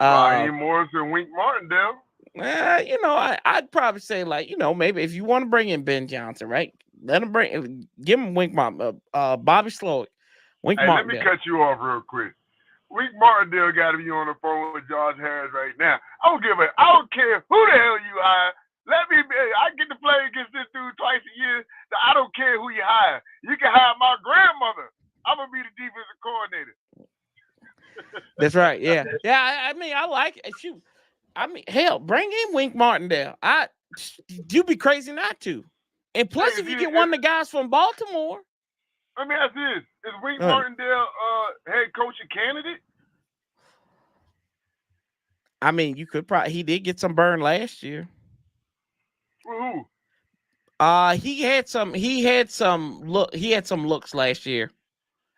Raheem Morris and Wink Martindale. You know, I'd probably say, like, you know, maybe if you want to bring in Ben Johnson, right? Give him Wink Martindale, Bobby Slowick, Wink Martindale. Let me cut you off real quick. Wink Martindale got to be on the phone with Josh Harris right now. I don't care who the hell you hire. I get to play against this dude twice a year. So I don't care who you hire. You can hire my grandmother. I'm gonna be the defensive coordinator. That's right. Yeah. Yeah. I mean, I like it. Shoot. I mean, hell, bring in Wink Martindale. You'd be crazy not to. And plus, if you get one of the guys from Baltimore. Let me ask this: is Wink Martindale head coaching candidate? I mean, you could probably. He did get some burn last year. Who? He had some looks last year.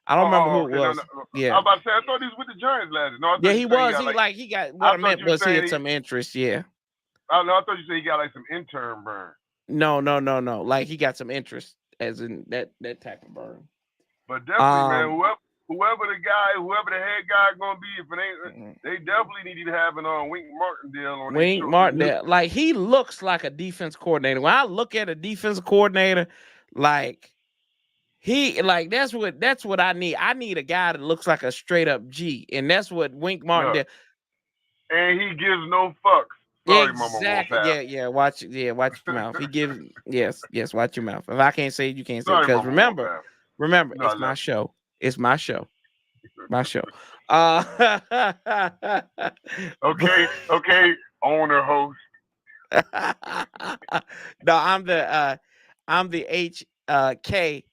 I don't remember who it was. No. Yeah, I was about to say, I thought he was with the Giants last year. No, yeah, he was. He got. What I meant was he had some interest. Yeah. I thought you said he got like some intern burn. No. Like he got some interest, as in that type of burn. But definitely, man, whoever the head guy gonna be, if it ain't, they definitely need to have an Wink Martindale on. Wink Martindale, like he looks like a defense coordinator. When I look at a defensive coordinator, like that's what I need. I need a guy that looks like a straight up G, and that's what Wink Martindale. And he gives no fucks. Sorry, exactly. Mama. Yeah. Watch your mouth. He gives. Yes. Watch your mouth. If I can't say it, you can't say it. Because remember, it's my show. It's my show. My show. Okay. Owner, host. No, I'm the HKIC.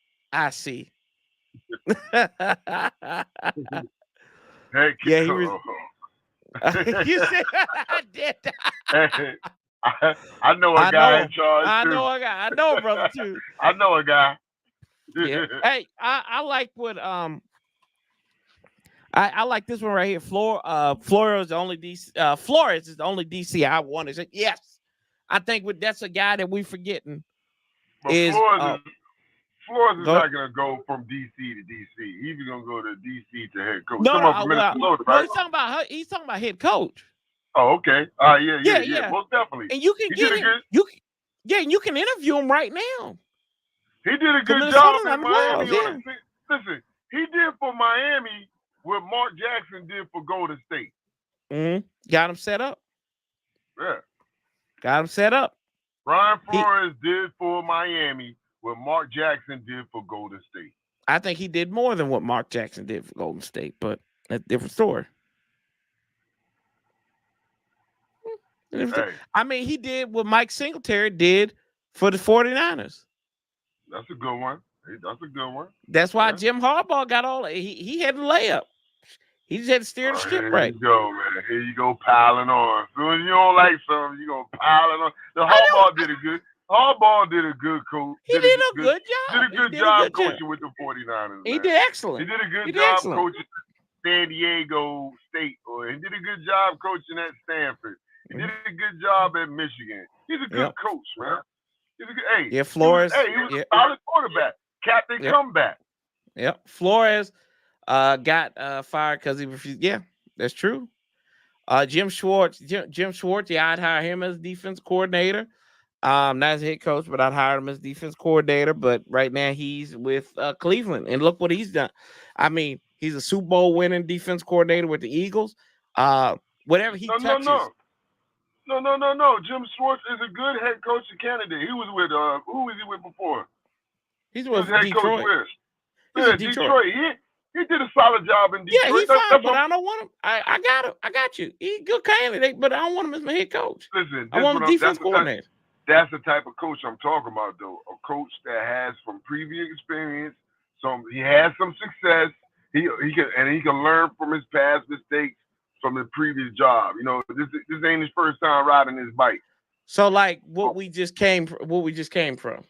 Yeah, he was. You said I did. I know a guy in charge. I know a guy. I know a brother too. I know a guy. Yeah. Hey, I like what I like this one right here. Flores is the only DC. Flores is the only DC I wanted. Yes, I think that's a guy that we forgetting. But Flores is not going to go from DC to DC. He's going to go to DC to head coach. No, he's talking about head coach. Oh, okay. Yeah. Most definitely. And you can get him. You can interview him right now. He did a good job in Miami. Listen, He did for Miami what Mark Jackson did for Golden State. Got him set up. Yeah. Got him set up. Brian Flores did for Miami what Mark Jackson did for Golden State. I think he did more than what Mark Jackson did for Golden State, but that's a different story. Hey. I mean, he did what Mike Singletary did for the 49ers. That's a good one. That's a good one. That's why Jim Harbaugh got all he had the layup. He just had to steer the ship right. Here you go, man. Here you go piling on. As soon as you don't like something, you gonna pile it on. The Harbaugh did a good. Harbaugh did a good coach. He did a good job. Did a good job coaching with the 49ers. Man. He did excellent. He did a good job coaching San Diego State, or he did a good job coaching at Stanford. He did a good job at Michigan. He's a good coach, man. He's a good. Flores. He was a solid quarterback. Captain comeback. Yep. Flores got fired because he refused. Yeah, that's true. Jim Schwartz. Yeah, I'd hire him as defense coordinator. Not as head coach, but I'd hire him as defense coordinator. But right now he's with Cleveland, and look what he's done. I mean, he's a Super Bowl winning defense coordinator with the Eagles. Whatever he touches. No. Jim Schwartz is a good head coaching candidate. He was with who was he with before? He's with head Detroit. Coach with. Detroit. He did a solid job in Detroit. Yeah, he's fine, but I don't want him. I got him. I got you. He's a good candidate, but I don't want him as my head coach. Listen, I want him defense coordinator. That's the type of coach I'm talking about, though. A coach that has from previous experience. He has some success. He can learn from his past mistakes from the previous job. You know, this ain't his first time riding his bike. So, like what we just came from.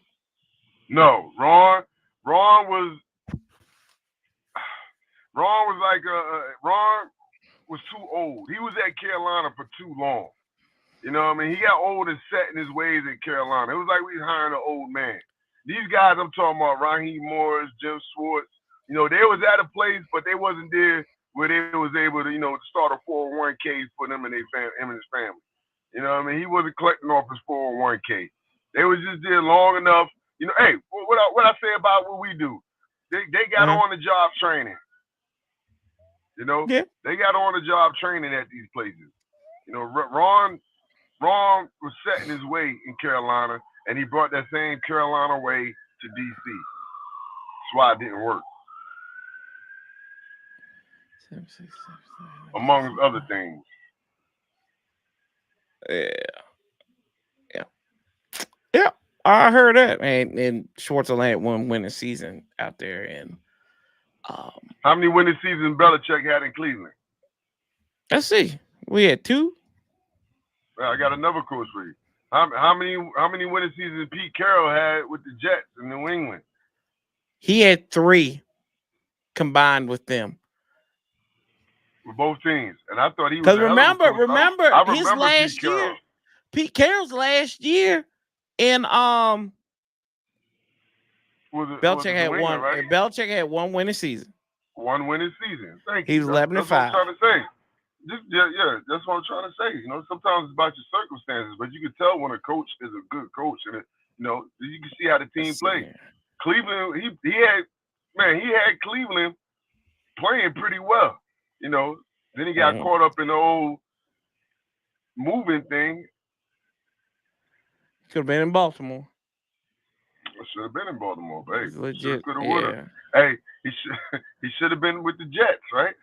No, Ron was too old. He was at Carolina for too long. You know what I mean? He got old and set in his ways at Carolina. It was like we was hiring an old man. These guys I'm talking about, Raheem Morris, Jim Schwartz, you know, they was at a place, but they wasn't there where they was able to, you know, start a 401k for them and him and his family. You know what I mean? He wasn't collecting off his 401k. They was just there long enough. You know, hey, what I say about what we do? They got on the job training. You know, they got on the job training at these places. You know, Ron was set in his way in Carolina, and he brought that same Carolina way to DC. That's why it didn't work. Among other things. Yeah. I heard that, man. And Schwartz had one winning season out there. And how many winning seasons Belichick had in Cleveland? Let's see. We had 2. Well, I got another coach for you. How many winning seasons Pete Carroll had with the Jets in New England? He had 3 combined with them. With both teams. And I thought he was. Because remember his last year. Pete Carroll's last year in Belichick had one. Right? Belichick had 1 winning season. 1 winning season. Thank you. He was 11-5. That's what I'm trying to say. That's what I'm trying to say. You know, sometimes it's about your circumstances, but you can tell when a coach is a good coach, and you know, you can see how the team plays. Cleveland, he had Cleveland playing pretty well. You know, then he got caught up in the old moving thing. Could have been in Baltimore. I should have been in Baltimore, babe. Legit. Yeah. Hey, he should have been with the Jets, right?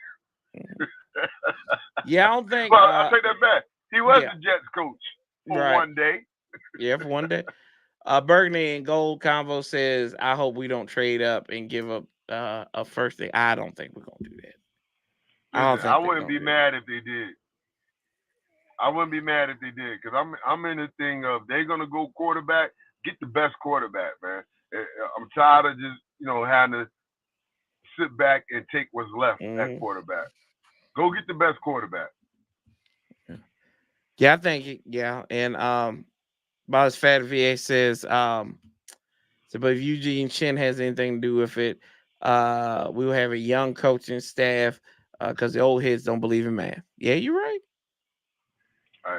Yeah, I don't think. Well, I'll take that back. He was the Jets coach for one day. Yeah, for one day. Burgundy and Gold Convo says, I hope we don't trade up and give up a first thing. I don't think we're going to do that. I wouldn't be mad if they did. I wouldn't be mad if they did, because I'm in the thing of they're going to go quarterback, get the best quarterback, man. I'm tired of just, you know, having to sit back and take what's left at quarterback. Go get the best quarterback. Yeah, I think, and about as fat VA says, but if Eugene Chin has anything to do with it, we will have a young coaching staff because the old heads don't believe in math. Yeah, you're right.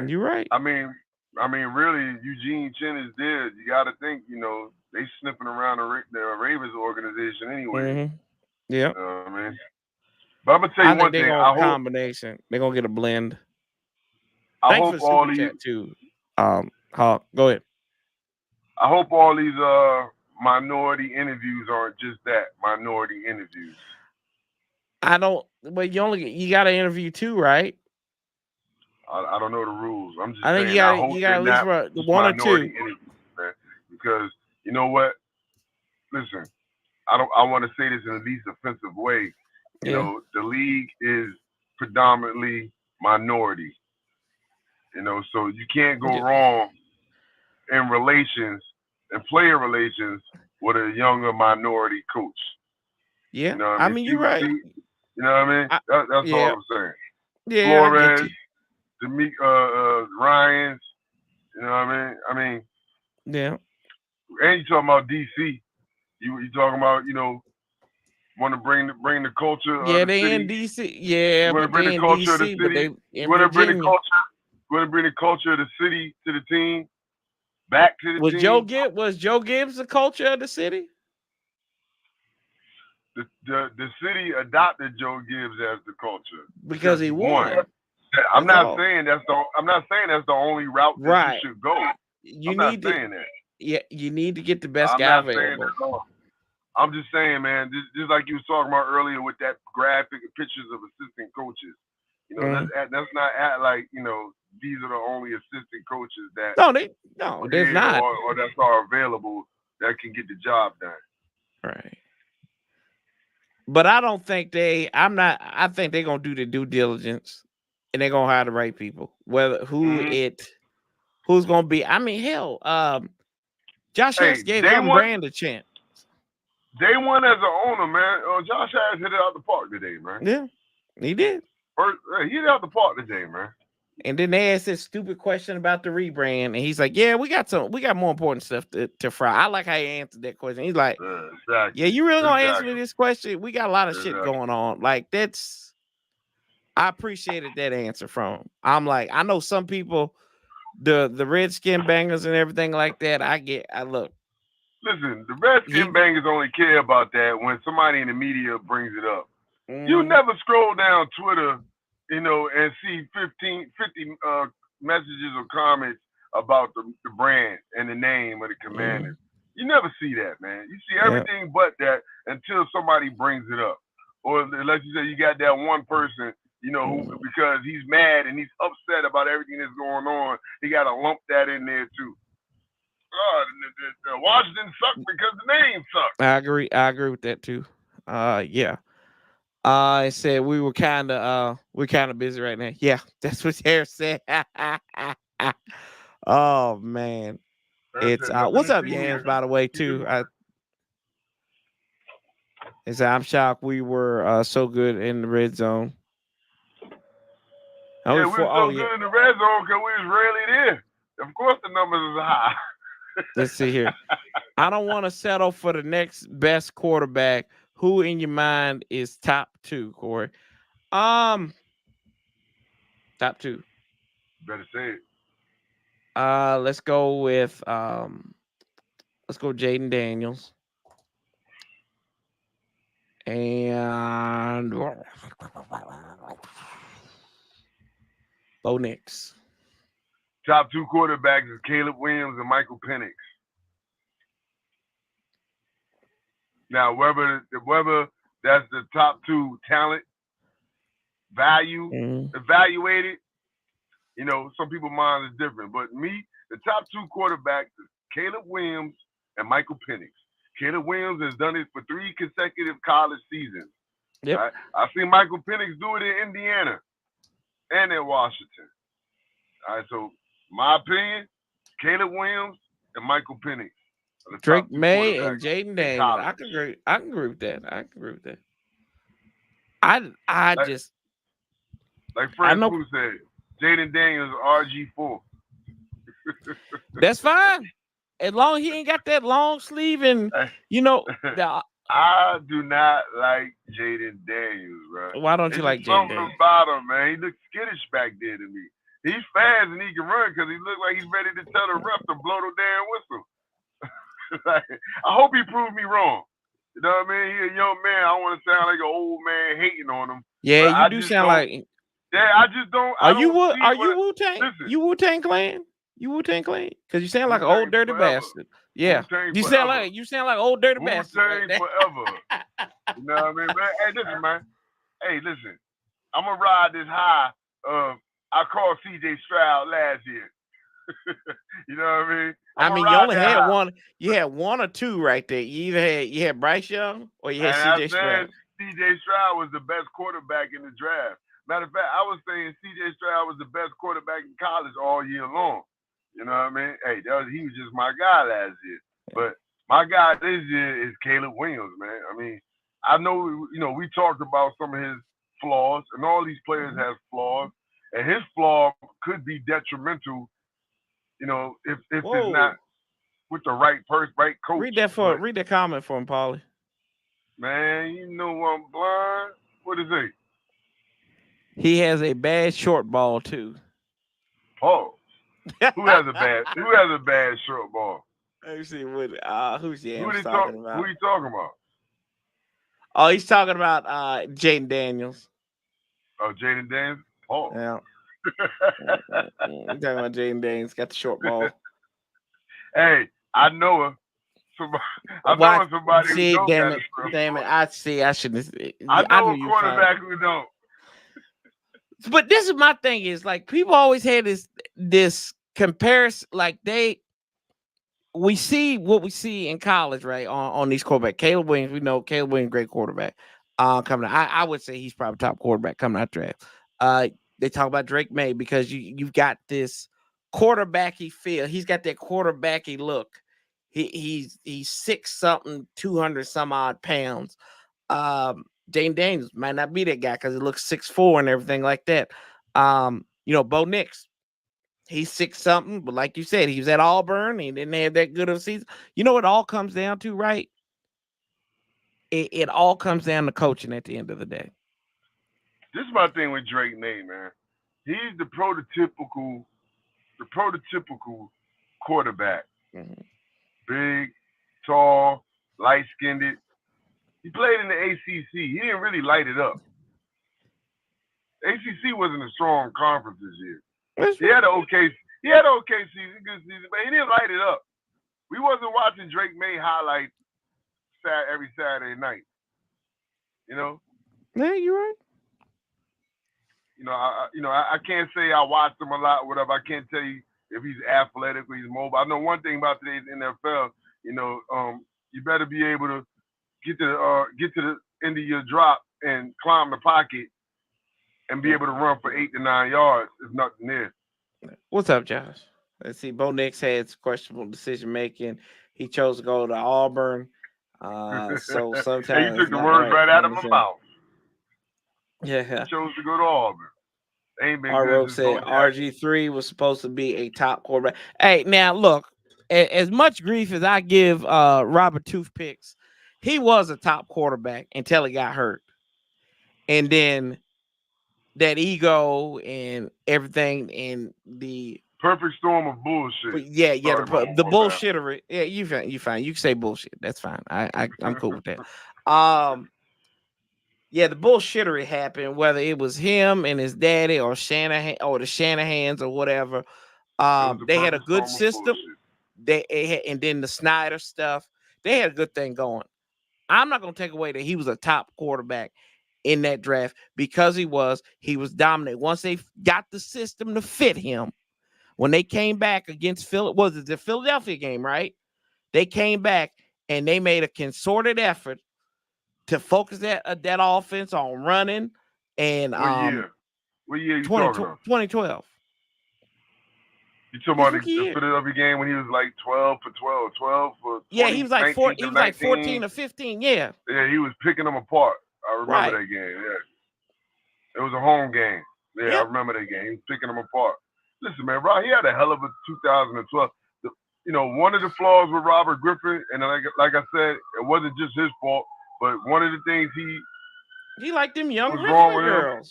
You're right. I mean, really, Eugene Chin is dead. You got to think, you know, they sniffing around the Ravens organization anyway. Yeah. You know what I mean? But I'm gonna tell you one thing. I hope combination. They're gonna get a blend. I Thanks hope for the all super these chat too. Hawk, go ahead. I hope all these minority interviews aren't just that, minority interviews. I don't. But you got to interview 2, right? I don't know the rules. I'm just I think saying. I hope you they're got at not least 1 or 2. minority interviews, man. Because you know what? Listen, I want to say this in the least offensive way. You know, the league is predominantly minority. You know, so you can't go wrong in relations and player relations with a younger minority coach. Yeah, You know what I mean, you're right. You know what I mean? That's all I'm saying. Yeah, Flores, I get you. Ryans. You know what I mean? Yeah. And you talking about DC? You talking about want to bring the culture of the they city? in DC. Yeah, You want to but bring they the in culture of the DC, city? but they You in want to bring the Virginia. culture? You want to bring the culture of the city to the team? Back to the Was team? Was Joe Gibbs the culture of the city? The city adopted Joe Gibbs as the culture because he won. I'm not saying that's the only route that you should go. You I'm need not saying that. Yeah, you need to get the best guy available. I'm just saying, man, just like you was talking about earlier with that graphic pictures of assistant coaches. You know, let's not act like, these are the only assistant coaches that there's not. Or that's are available that can get the job done. Right. But I don't think I think they're gonna do the due diligence and they're gonna hire the right people. Whether who's gonna be, I mean, hell, Josh Harris gave Elton Brand a chance. Day one as an owner, man. Josh Harris hit it out the park today, man. Yeah, he did. He hit it out the park today, man. And then they asked this stupid question about the rebrand, and he's like, "Yeah, we got more important stuff to fry." I like how he answered that question. He's like, exactly. "Yeah, you really gonna answer me this question? We got a lot of shit going on." Like I appreciated that answer from him. I'm like, I know some people, the Redskin bangers and everything like that. Look. Listen, the Redskin bangers only care about that when somebody in the media brings it up. You never scroll down Twitter, and see 50 messages or comments about the brand and the name of the Commanders. You never see that, man. You see everything but that until somebody brings it up. Or like you said, you got that one person, who, because he's mad and he's upset about everything that's going on, he got to lump that in there too. Washington sucked because the name sucked. I agree with that too. Yeah. I said we were kind of busy right now. Yeah, that's what Harris said. Oh man, it's what's up, Yams? By the way, too. I'm shocked we were so good in the red zone. We were so good in the red zone because we was rarely there. Of course, the numbers is high. Let's see here. I don't want to settle for the next best quarterback. Who in your mind is top 2, Corey? Top 2. Better say it. Let's go with Jaden Daniels. And Bo Nix. Top 2 quarterbacks is Caleb Williams and Michael Penix. Now, whether that's the top 2 talent value evaluated, some people's mind is different. But me, the top 2 quarterbacks is Caleb Williams and Michael Penix. Caleb Williams has done it for 3 consecutive college seasons. Yep. Right? I've seen Michael Penix do it in Indiana and in Washington. All right, so my opinion, Caleb Williams and Michael Penix. Drake May and Jaden Daniels. I can agree with that. I just like Fred Pooh said, Jaden Daniels RG4. That's fine. As long as he ain't got that long sleeve and I do not like Jaden Daniels, bro. Why don't you like Jaden Daniels? Something about him, man. He looks skittish back there to me. He's fast and he can run because he looks like he's ready to tell the ref to blow the damn whistle. I hope he proved me wrong. You know what I mean? He a young man. I don't want to sound like an old man hating on him. Yeah, you do sound like. Yeah, I just don't. Are you Wu-Tang? Listen, You Wu-Tang Clan? You Wu-Tang Clan? Because you sound like an Wu-Tang old dirty forever. bastard. Yeah, Wu-Tang you forever. sound like old dirty bastard. Wu-Tang Right forever. You know what I mean, man? Hey, listen, man. Hey, listen. I'm gonna ride this high. I called CJ Stroud last year. You know what I mean? You only had one. You had one or two right there. You had Bryce Young or you had CJ Stroud. CJ Stroud was the best quarterback in the draft. Matter of fact, I was saying CJ Stroud was the best quarterback in college all year long. You know what I mean? Hey, he was just my guy last year. But my guy this year is Caleb Williams, man. I mean, I know, we talked about some of his flaws, and all these players have flaws, and his flaw could be detrimental, if it's not with the right person, right coach. Read that comment for him, Paulie. Man, you know I'm blind. What is it? He has a bad short ball too. Oh, who has a bad short ball? Let me see who's talking about. Who are you talking about? Oh, he's talking about Jaden Daniels. Oh, Jaden Daniels. Oh, yeah. He's talking about Jaden Daniels. Got the short ball. Hey, I know her. Somebody see, who damn it! I shouldn't. I know a quarterback who don't. But this is my thing: is like people always had this comparison. Like we see what we see in college, right? On these quarterbacks. Caleb Williams, we know Caleb Williams, great quarterback. Coming out, I would say he's probably top quarterback coming out draft. They talk about Drake May because you've got this quarterbacky feel. He's got that quarterbacky look. He's 6-something, 200 some odd pounds. Jaden Daniels might not be that guy because he looks 6'4" and everything like that. Bo Nix, he's 6-something, but like you said, he was at Auburn. He didn't have that good of a season. You know what it all comes down to, right? It all comes down to coaching at the end of the day. This is my thing with Drake May, man. He's the prototypical quarterback. Mm-hmm. Big, tall, light-skinned. He played in the ACC. He didn't really light it up. ACC wasn't a strong conference this year. He had an okay season, good season, but he didn't light it up. We wasn't watching Drake May highlights every Saturday night. Yeah, you're right. I can't say I watched him a lot, whatever. I can't tell you if he's athletic or he's mobile. I know one thing about today's NFL. You better be able to get to the end of your drop and climb the pocket and be able to run for 8 to 9 yards. There's nothing there. What's up, Josh? Let's see. Bo Nix had questionable decision making. He chose to go to Auburn. So sometimes you took the words right out of my mouth. Yeah. He chose to go to Auburn. R-Rogue said RG3 was supposed to be a top quarterback. Hey, now look, as much grief as I give Robert Toothpicks, he was a top quarterback until he got hurt. And then that ego and everything and the perfect storm of bullshit. Yeah, the bullshittery. Yeah, you fine. You can say bullshit. That's fine. I'm cool with that. Yeah, the bullshittery happened, whether it was him and his daddy or Shanahan or the Shanahans or whatever. They had a good system. And then the Snyder stuff. They had a good thing going. I'm not going to take away that he was a top quarterback in that draft because he was dominant. Once they got the system to fit him, when they came back against the Philadelphia game, right? They came back and they made a concerted effort to focus that offense on running and what year you talking about? 2012. You talking about the Philadelphia game when he was like 12 for 20, he was like 14 or 15. Yeah. Yeah, he was picking them apart. I remember that game. Yeah, it was a home game. Yeah, I remember that game. He was picking them apart. Listen, man, Rob, he had a hell of a 2012. One of the flaws with Robert Griffin, and like I said, it wasn't just his fault, but one of the things he liked them young wrestling girls.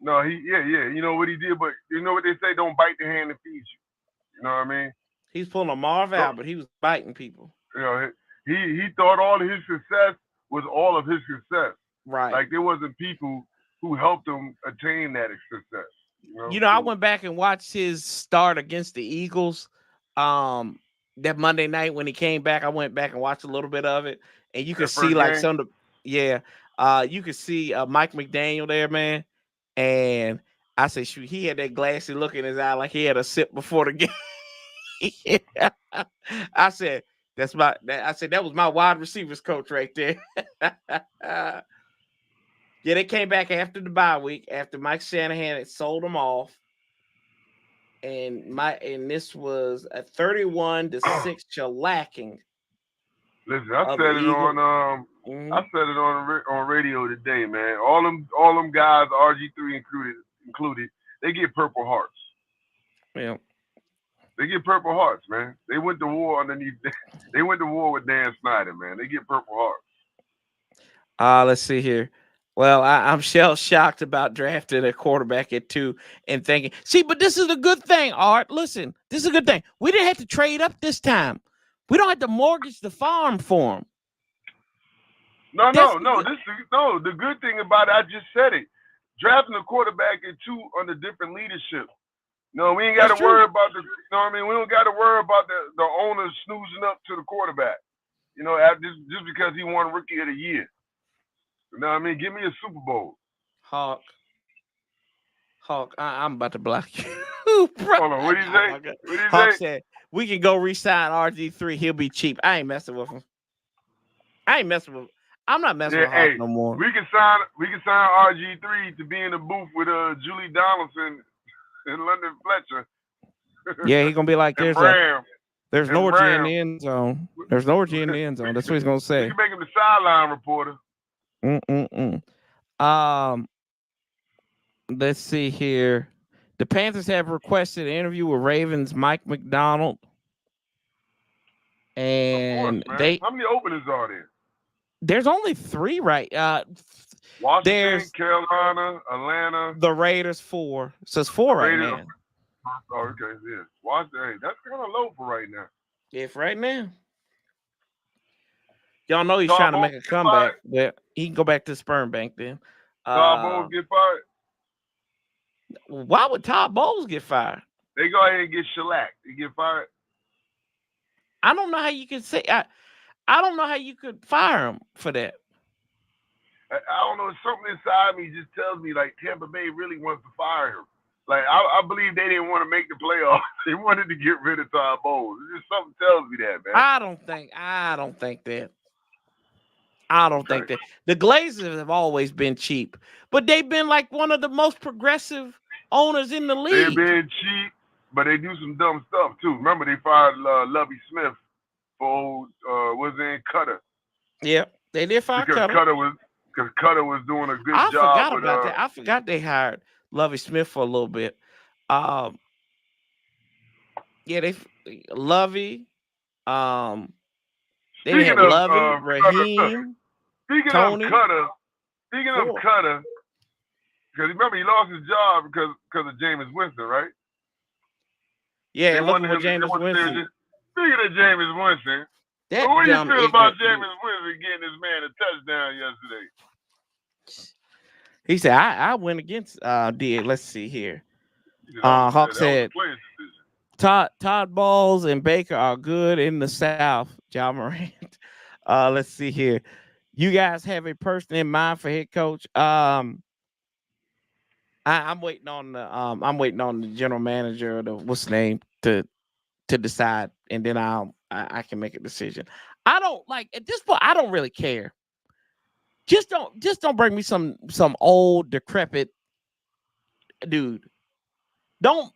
No, you know what he did, but you know what they say, don't bite the hand that feeds you. You know what I mean? He's pulling a Marv out, but he was biting people. he thought all of his success was all of his success. Right. Like there wasn't people who helped him attain that success. I went back and watched his start against the Eagles. That Monday night when he came back, I went back and watched a little bit of it, and you could see like some of the you could see Mike McDaniel there, man. And I said, shoot, he had that glassy look in his eye like he had a sip before the game. I said, that was my wide receivers coach right there. Yeah, they came back after the bye week, after Mike Shanahan had sold them off. And this was a 31-6 shellacking. Listen, I said it on on radio today, man. All them guys, RG3 included, they get Purple Hearts. Yeah. They get Purple Hearts, man. They went to war underneath. They went to war with Dan Snyder, man. They get Purple Hearts. Let's see here. Well, I'm shell-shocked about drafting a quarterback at 2 and thinking, see, but this is a good thing, Art. Listen, this is a good thing. We didn't have to trade up this time. We don't have to mortgage the farm for him. No. The good thing about it, I just said it. Drafting a quarterback at 2 under different leadership. No, we ain't got to worry about we don't got to worry about the owner snoozing up to the quarterback. Just because he won Rookie of the Year. You know what I mean? Give me a Super Bowl. Hawk, I'm about to block you. Hold on, what did he say? Hawk said, we can go re-sign RG3. He'll be cheap. I ain't messing with him. I'm not messing with Hawk no more. We can sign RG3 to be in the booth with Julie Donaldson and London Fletcher. Yeah, he's going to be like, there's no orgy in the end zone. There's no orgy in the end zone. That's what he's going to say. You can make him the sideline reporter. Let's see here. The Panthers have requested an interview with Ravens Mike McDonald. And how many openings are there? There's only 3, right? Washington, Carolina, Atlanta. The Raiders 4. So it's 4 right now. Oh, okay, yeah. Washington, that's kind of low for right now. Yeah, for right now. Y'all know he's trying to make a comeback. But he can go back to the sperm bank then. Todd Bowles get fired? Why would Todd Bowles get fired? They go ahead and get shellacked. They get fired. I don't know how you could say. I don't know how you could fire him for that. I don't know. Something inside me just tells me like Tampa Bay really wants to fire him. Like I believe they didn't want to make the playoffs. They wanted to get rid of Todd Bowles. Just something tells me that, man. I don't think that. I don't think that. The Glazers have always been cheap, but they've been like one of the most progressive owners in the league. They've been cheap, but they do some dumb stuff too. Remember, they fired Lovie Smith for Cutter. Yeah, they did fire Cutter. Because Cutter was doing a good job. I forgot about that. I forgot they hired Lovie Smith for a little bit. Lovie. They had Lovie, Raheem. Speaking Tony. of Cutter, because remember he lost his job because of Jameis Winston, right? Yeah, looking for Jameis Winston. Speaking of Jameis Winston, what do you feel about Jameis Winston getting this man a touchdown yesterday? He said, I went against let's see here. Hawk said Todd Bowles and Baker are good in the South. Ja Morant. Let's see here. You guys have a person in mind for head coach? I'm waiting on the general manager or what's the name to decide, and then I can make a decision. I don't like at this point. I don't really care. Just don't bring me some old decrepit dude. Don't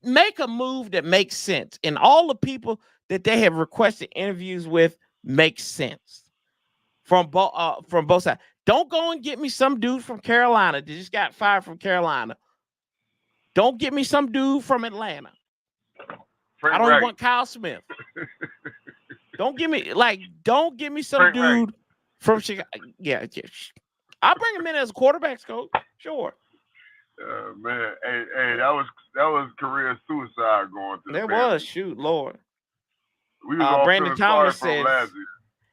make a move that makes sense, and all the people that they have requested interviews with make sense from both sides. Don't go and get me some dude from Carolina that just got fired from Carolina. Don't get me some dude from Atlanta. I don't even want Kyle Smith. Don't give me some dude from Chicago. Yeah. I'll bring him in as a quarterback's coach. Sure. Man, hey, that was career suicide going through. There was, shoot, Lord. We was all Brandon Thomas said last year.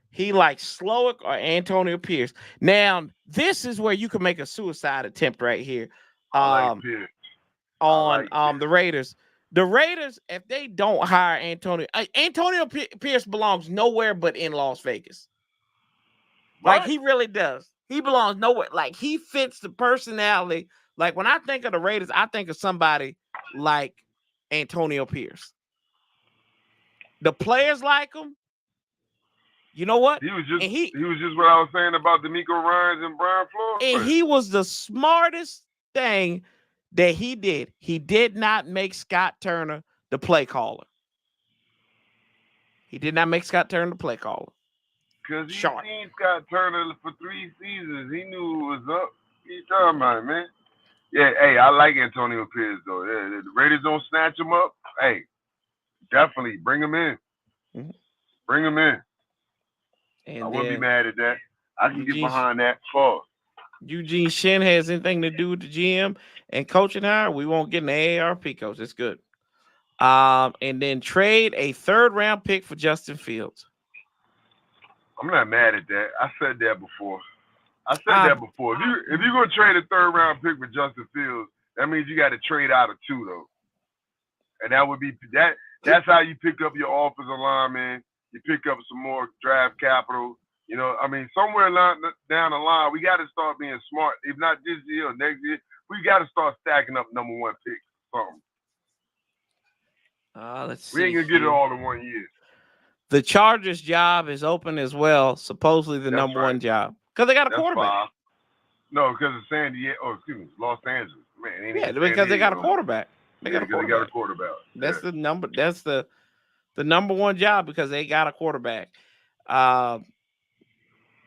He likes Slowick or Antonio Pierce. Now, this is where you can make a suicide attempt right here. I like Pierce. On the Raiders. The Raiders, if they don't hire Antonio Pierce belongs nowhere but in Las Vegas. What? Like, he really does. He belongs nowhere. Like, he fits the personality. Like, when I think of the Raiders, I think of somebody like Antonio Pierce. The players like him. You know what? He was just what I was saying about D'Amico Ryans and Brian Flores. And he was the smartest thing that he did. He did not make Scott Turner the play caller. He did not make Scott Turner the play caller. Because he seen Scott Turner for 3 seasons. He knew who was up. What you talking about, man? Yeah, hey, I like Antonio Pierce, though. Yeah, the Raiders don't snatch him up. Hey, definitely bring him in. Mm-hmm. Bring him in. And I wouldn't be mad at that. I can get behind that. Eugene Shin has anything to do with the GM and coaching hire, we won't get an AARP coach. It's good. And then trade a 3rd-round pick for Justin Fields. I'm not mad at that. I said that before. If you're gonna trade a 3rd-round pick for Justin Fields, that means you got to trade out of 2 though, and that would be that. That's how you pick up your offensive lineman. You pick up some more draft capital. You know, I mean, somewhere down the line, we got to start being smart. If not this year or next year, we got to start stacking up number 1 picks. Let's see. We ain't gonna get it all in 1 year. The Chargers job is open as well. Supposedly the number 1 job because they got a quarterback. 5. No, because of San Diego. Oh, excuse me, Los Angeles. Man, yeah, because they got a quarterback. They got a quarterback. That's the number. That's the number 1 job because they got a quarterback.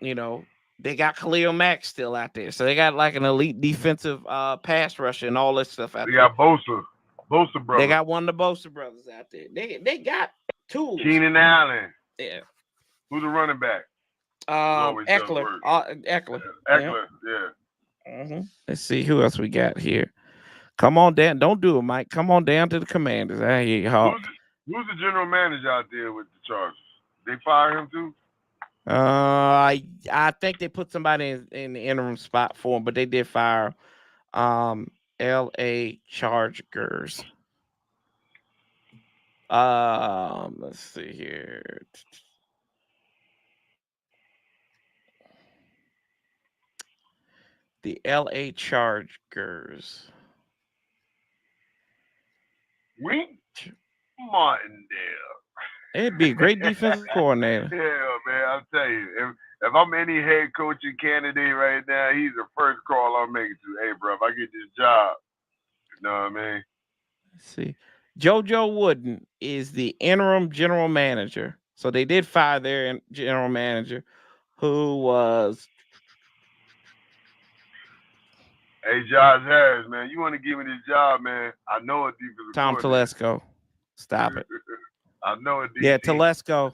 You know, they got Khalil Mack still out there. So they got like an elite defensive pass rusher and all this stuff out there. They got Bosa brothers. They got one of the Bosa brothers out there. They got tools. Keenan Allen. Yeah. Who's the running back? Eckler. Eckler. Eckler, yeah. Mm-hmm. Let's see who else we got here. Come on down. Don't do it, Mike. Come on down to the Commanders. I hear you, Hawk. Who's the general manager out there with the Chargers? They fire him too? I think they put somebody in the interim spot for him, but they did fire L.A. Chargers. Let's see here. The L.A. Chargers. Wink Martindale. It'd be a great defensive coordinator. Yeah, man, I'll tell you. If I'm any head coaching candidate right now, he's the first call I'm making to. Hey, bro, if I get this job, you know what I mean? Let's see. JoJo Wooden is the interim general manager. So they did fire their general manager, who was. Hey, Josh Harris, man, you want to give me this job, man? I know a defensive Tom Telesco. Stop it. I know it. Yeah, Telesco.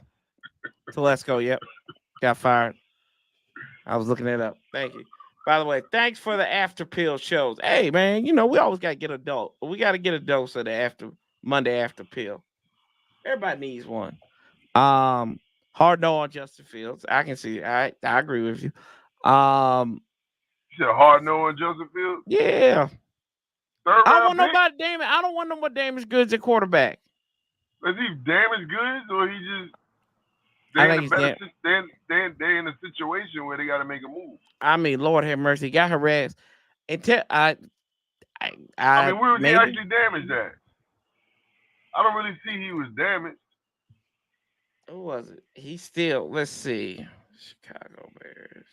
Yep. Got fired. I was looking it up. Thank you. By the way, thanks for the after pill shows. Hey, man, you know, we always got to get a dose. We got to get a dose of the Monday after pill. Everybody needs one. Hard no on Justin Fields. I can see. I agree with you. You said hard no on Justin Fields? Yeah. I don't want no more damaged goods at quarterback. Is he damaged goods or he just they're in a situation where they got to make a move? I mean, Lord have mercy, he got harassed. I mean, where was he actually damaged at? I don't really see he was damaged. Who was it? He still. Let's see. Chicago Bears.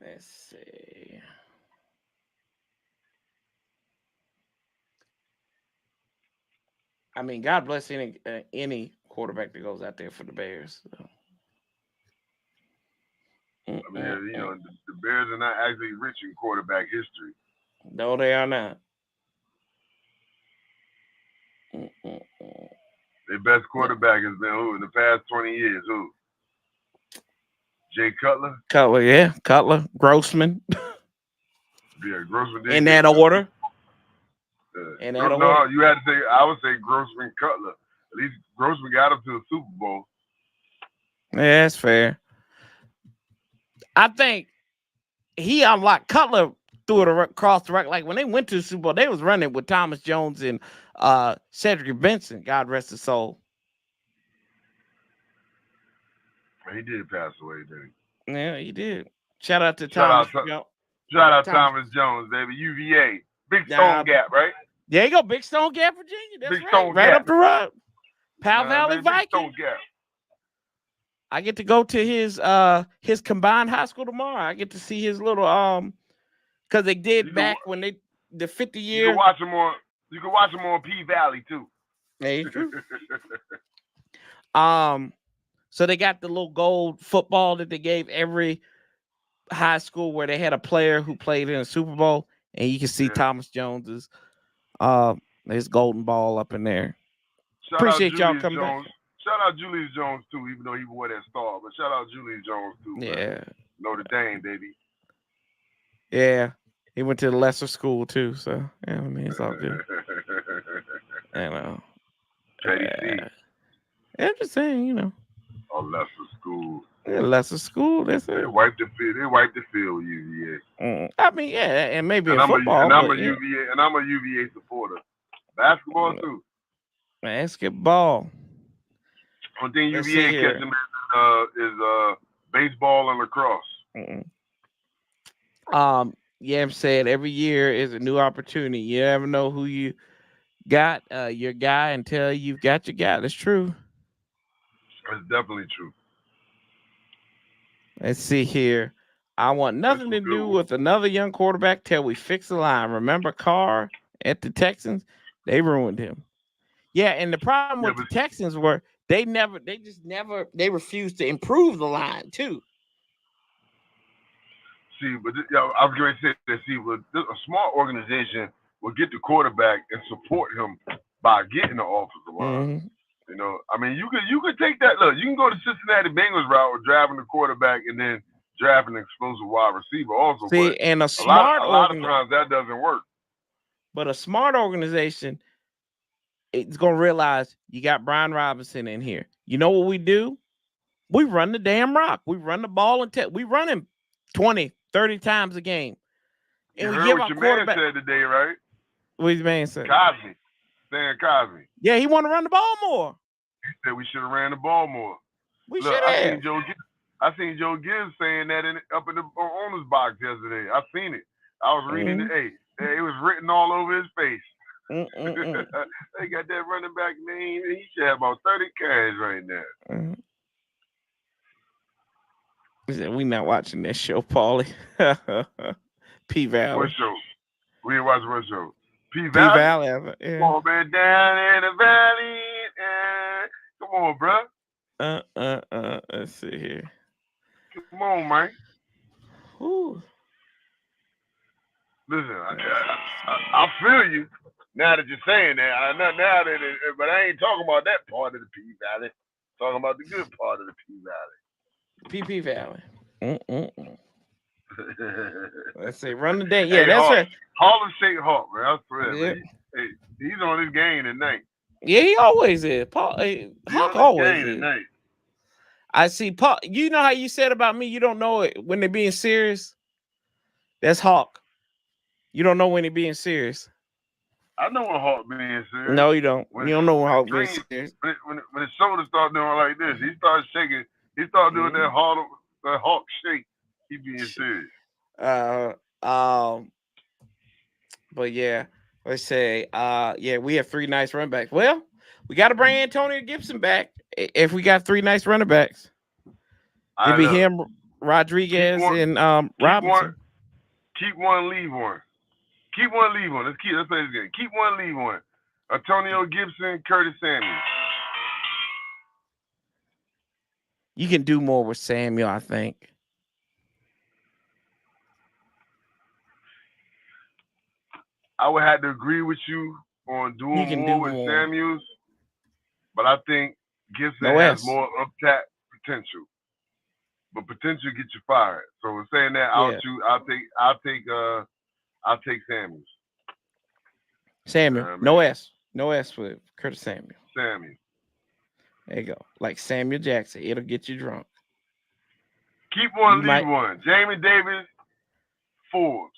Let's see. I mean, God bless any quarterback that goes out there for the Bears. So. I mean, you know, the Bears are not actually rich in quarterback history. No, they are not. Their best quarterback has been who in the past 20 years? Who? Jay Cutler? Cutler. Grossman. Yeah, Grossman. In that order. No, you had to say, I would say Grossman Cutler. At least Grossman got him to the Super Bowl. Yeah, that's fair. I think he unlocked Cutler threw it across the right. Like when they went to the Super Bowl, they was running with Thomas Jones and Cedric Benson. God rest his soul. He did pass away, didn't he? Yeah, he did. Shout out to Thomas. Shout out Thomas Jones, baby. UVA. Big Stone Gap, right? There you go. Big Stone Gap, Virginia. That's Big right. Stone right Gap. Up the road. Powell Valley Big Vikings. Stone Gap. I get to go to his combined high school tomorrow. I get to see his little because they did back when they the 50 year. You can watch them on P Valley too. There true. So they got the little gold football that they gave every high school where they had a player who played in a Super Bowl, and you can see Thomas Jones's his golden ball up in there. Appreciate y'all coming back. Shout out Julius Jones too, even though he wore that star. But shout out Julius Jones too. Yeah, man. Notre Dame, baby. Yeah, he went to the lesser school too. So yeah, I mean it's all good. I know. Teddy C. I'm just saying, you know. A lesser school. Yeah, lesser school. That's it. They wiped the field. UVA. I mean, yeah, and maybe and in football. I'm a UVA supporter. Basketball too. Basketball. One thing UVA catching is baseball and lacrosse. Yeah, I'm saying every year is a new opportunity. You never know who you got your guy until you've got your guy. That's true. That's definitely true. Let's see here. I want nothing to do with another young quarterback till we fix the line. Remember Carr at the Texans? They ruined him. Yeah, and the problem with the Texans were they refused to improve the line too. See, but I was going to say that. See, a smart organization will get the quarterback and support him by getting the offensive line. Mm-hmm. You know, I mean, you could take that. Look, you can go to Cincinnati Bengals route with drafting the quarterback and then drafting an explosive wide receiver. Also, see, and a lot of times that doesn't work. But a smart organization, it's gonna realize you got Brian Robinson in here. You know what we do? We run the damn rock. We run the ball and we run him 20, 30 times a game. And you we heard give what our your quarterback. man said today, right? What his man said? Cosby. Stan Cosby. Yeah, he want to run the ball more. He said we should have ran the ball more. We should have. I seen Joe Gibbs saying that up in the owner's box yesterday. I seen it. I was reading it. Hey, it was written all over his face. They got that running back name. He should have about 30 carries right now. He said, we not watching that show, Paulie. P Valley. What show? We ain't watching what show? P Valley. Yeah. Come on, man, down in the valley. Come on, bro. Let's see here. Come on, man. Ooh. Listen, I feel you. Now that you're saying that, but I ain't talking about that part of the P Valley. Talking about the good part of the P Valley. PP Valley. Let's say run the day. Yeah, that's right. Harlem Shake Hawk, man. That's for yeah. He's on his game tonight. Yeah, he always is. Hawk always is. Tonight. I see Paul. You know how you said about me, you don't know it when they're being serious? That's Hawk. You don't know when they're being serious. I know when Hawk being serious. No, you don't. You don't know when Hawk being serious. When his shoulders start doing like this, he starts shaking. He started doing that Hawk shake. He being serious. But yeah, let's say, we have 3 nice running backs. Well, we got to bring Antonio Gibson back if we got 3 nice running backs. It'd be him, Rodriguez, and Robinson. Keep one, leave one. Keep one, leave one. Let's play this game. Keep one, leave one. Antonio Gibson, Curtis Samuel. You can do more with Samuel, I think. I would have to agree with you on doing more with Samuels, but I think Gibson has more untapped potential. But potential gets you fired. So in saying that, I'll take Samuels. Samuel. No S for Curtis Samuel. Samuel. There you go. Like Samuel Jackson. It'll get you drunk. Keep one, You leave might- one. Jamie Davis, Forbes.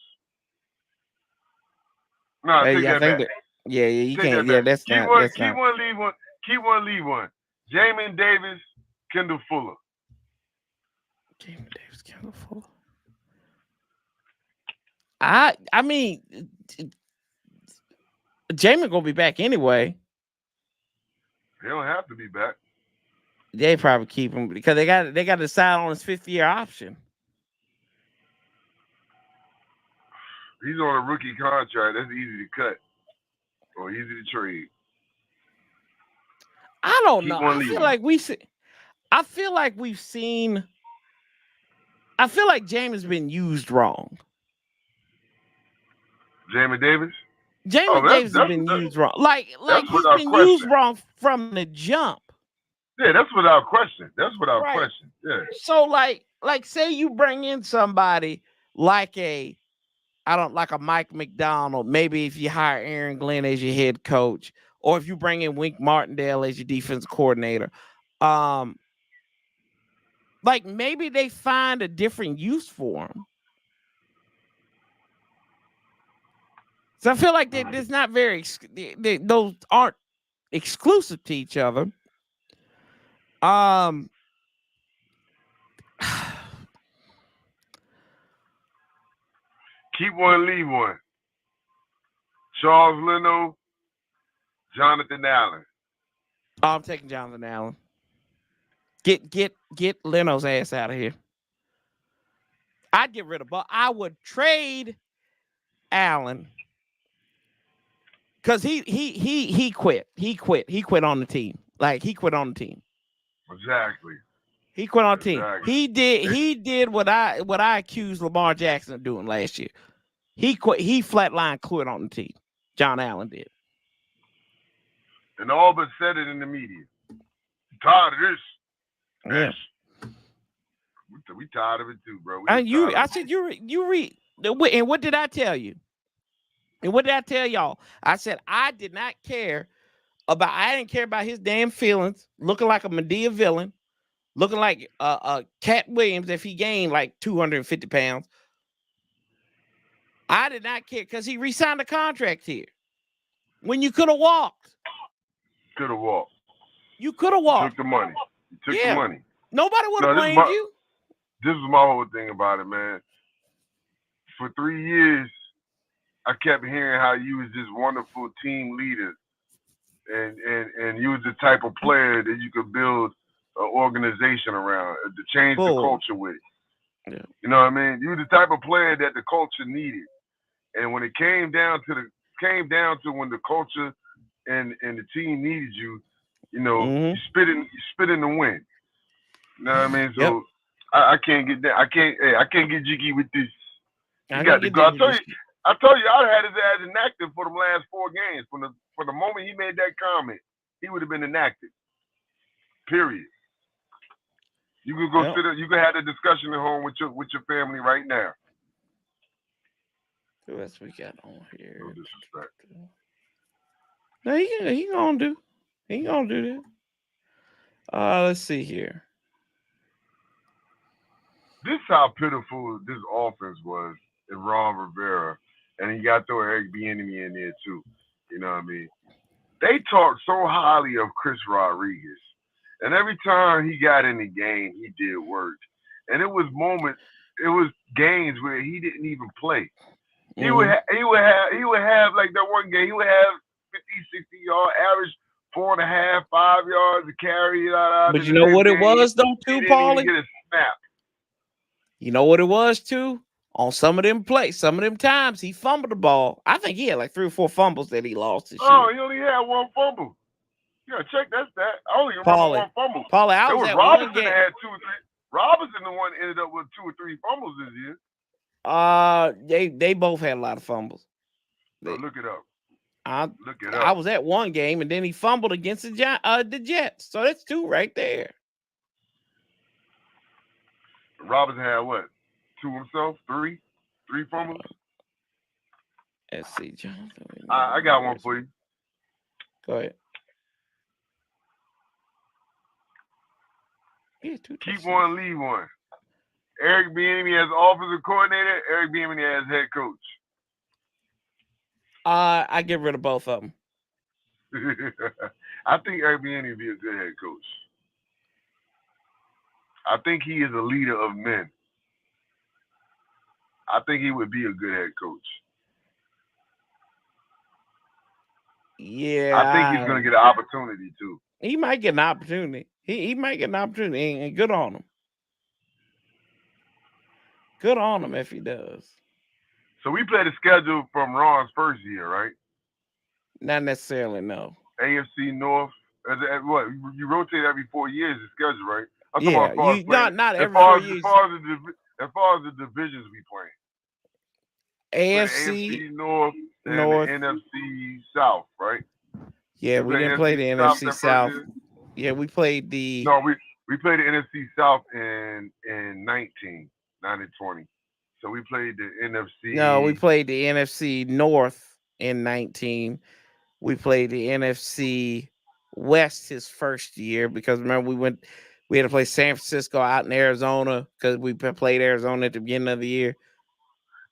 No, take I that think back. yeah, you Take can't. that Yeah, back. that's keep not. one, That's keep not. one, leave one. Keep one, leave one. Jamin Davis, Kendall Fuller. Jamie Davis, Kendall Fuller. I mean, Jamie gonna be back anyway. They don't have to be back. They probably keep him because they got to decide on his 5th-year option. He's on a rookie contract. That's easy to cut or easy to trade. I don't Keep know. one I leaving. feel like we've seen. I feel like Jamie's been used wrong. Jamie Davis? Jamie Davis has been used wrong. Like he's without been question. used wrong from the jump. Yeah, that's without question. That's without Right. question. Yeah. So like say you bring in somebody like a Mike McDonald, maybe if you hire Aaron Glenn as your head coach, or if you bring in Wink Martindale as your defensive coordinator, like maybe they find a different use for him. So I feel like there's not very those aren't exclusive to each other. Keep one, leave one. Charles Leno, Jonathan Allen. I'm taking Jonathan Allen. Get Leno's ass out of here. I'd get rid of Buck. I would trade Allen because he quit. He quit on the team. Like he quit on the team. Exactly. He quit on the team. Exactly. He did what I accused Lamar Jackson of doing last year. He quit. He flatline quit on the team. John Allen did. And all but said it in the media. Tired of this. Yeah. We tired of it too, bro. I said you read. And what did I tell you? And what did I tell y'all? I said I did not care about. I didn't care about his damn feelings. Looking like a Medea villain. Looking like Cat Williams if he gained like 250 pounds. I did not care because he re-signed a contract here. When you could have walked. Could have walked. You could have walked. Took the money. You took the money. Nobody would have blamed you. This is my whole thing about it, man. For 3 years, I kept hearing how you was this wonderful team leader, and you was the type of player that you could build an organization around to change the culture with. Yeah. You know what I mean? You were the type of player that the culture needed, and when it came down to when the culture and the team needed you, you know, you spit in the wind. You know what I mean? So I can't get that. I can't get jiggy with this. You got to go. I told you I had his ass inactive for the last 4 games. From the moment he made that comment, he would have been inactive. Period. You could go sit. You could have a discussion at home with your family right now. Who else we got on here? No disrespect. No, he gonna do. He gonna do that. Let's see here. This is how pitiful this offense was in Ron Rivera, and you got to throw Eric Bieniemy in there too. You know what I mean? They talked so highly of Chris Rodriguez, and every time he got in the game, he did work. And it was games where he didn't even play. He would have like that one game. He would have 50, 60 yard average, 4.5, 5 yards to carry. But you know what it was though, too, Paulie? Get a snap. You know what it was too? On some of them plays, some of them times he fumbled the ball. I think he had like 3 or 4 fumbles that he lost this year. Oh, he only had 1 fumble. Yeah, check that stat. I only remember 1 fumble. Paulie, I was at Robinson one game. had 2 or 3. Robinson the one ended up with 2 or 3 fumbles this year. They both had a lot of fumbles. Look it up. I was at one game and then he fumbled against the Jets. So that's 2 right there. Robinson had what? 2 himself? 3? 3 fumbles? Let's see, Jonathan. I got one for you. Go ahead. Yeah, 2 Keep touchdowns. one, leave one. Eric Bieniemy as offensive coordinator. Eric Bieniemy as head coach. I get rid of both of them. I think Eric Bieniemy would be a good head coach. I think he is a leader of men. I think he would be a good head coach. Yeah, I think he's going to get an opportunity too. He might get an opportunity. He might get an opportunity, and good on him. Good on him if he does. So we play the schedule from Ron's first year, right? Not necessarily, no. AFC North. What you rotate every 4 years the schedule, right? I'm Yeah, talking about not every 4 years. As far as the divisions we play. AFC North and North. the NFC South, right? Yeah, we didn't play the NFC South. Yeah, we played the. No, we played the NFC South in 19, not in 20. So we played the NFC. No, we played the NFC North in 19. We played the NFC West his first year because remember we had to play San Francisco out in Arizona because we played Arizona at the beginning of the year.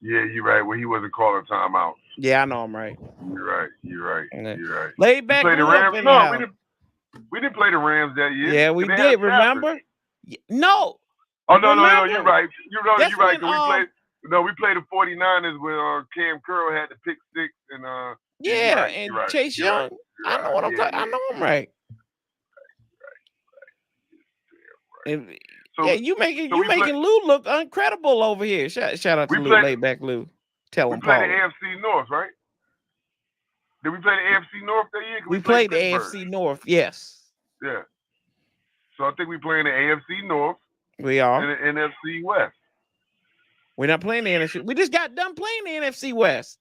Yeah, you're right. Well, he wasn't calling timeout. Yeah, I know I'm right. You're right. Laid back. Play the Rams. No, we didn't play the Rams that year. Yeah, we did. Remember? No. Oh no, you're right. You're right. When, we played the 49ers with Cam Curl had the pick six and and Chase Young. I know what I'm talking. I know I'm right. And, you making Lou look incredible over here. Shout out to Lou, laid back Lou. Tell him, Paul. We played the AFC North, right? Did we play the AFC North that year? We played the AFC North, yes. Yeah. So I think we playing the AFC North. We are. And the NFC West. We're not playing the NFC. We just got done playing the NFC West.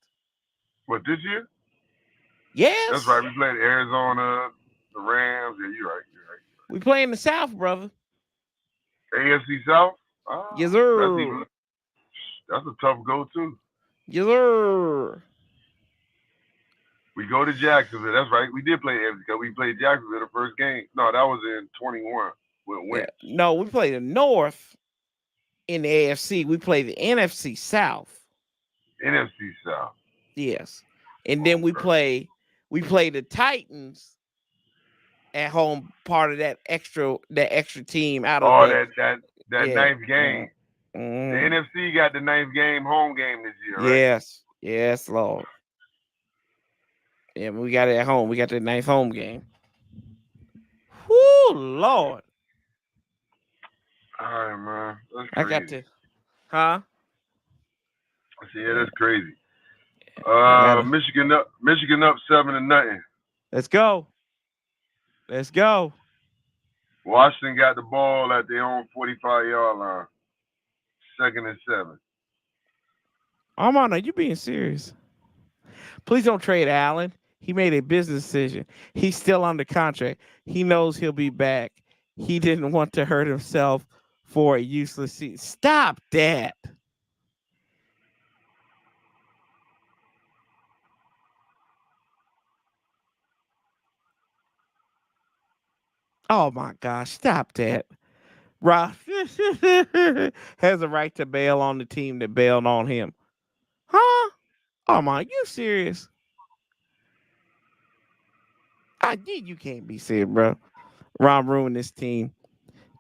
What, this year? Yes. That's right. We played Arizona, the Rams. Yeah, you're right. We playing the South, brother. AFC South? Yes, sir. That's a tough go, too. Yes, sir. We go to Jacksonville. That's right. We did play AFC Cup. We played Jacksonville the first game. No, that was in 21. Yeah. No, we played the North in the AFC. We played the NFC South. NFC South. Yes. And then we play the Titans at home, part of that extra team out of that ninth game. Mm-hmm. The NFC got the ninth game, home game this year, right? Yes, Lord. Yeah, we got it at home. We got the ninth home game. Whoo, Lord. All right, man. That's crazy. I got to, huh? Yeah, that's crazy. Michigan up 7-0. Let's go. Washington got the ball at their own 45-yard line. 2nd and 7. Armando, you being serious? Please don't trade Allen. He made a business decision. He's still under contract. He knows he'll be back. He didn't want to hurt himself for a useless season. Stop that. Oh my gosh, stop that. Rob has a right to bail on the team that bailed on him. Huh? Oh my, you serious? You can't be serious, bro. Ron ruined this team.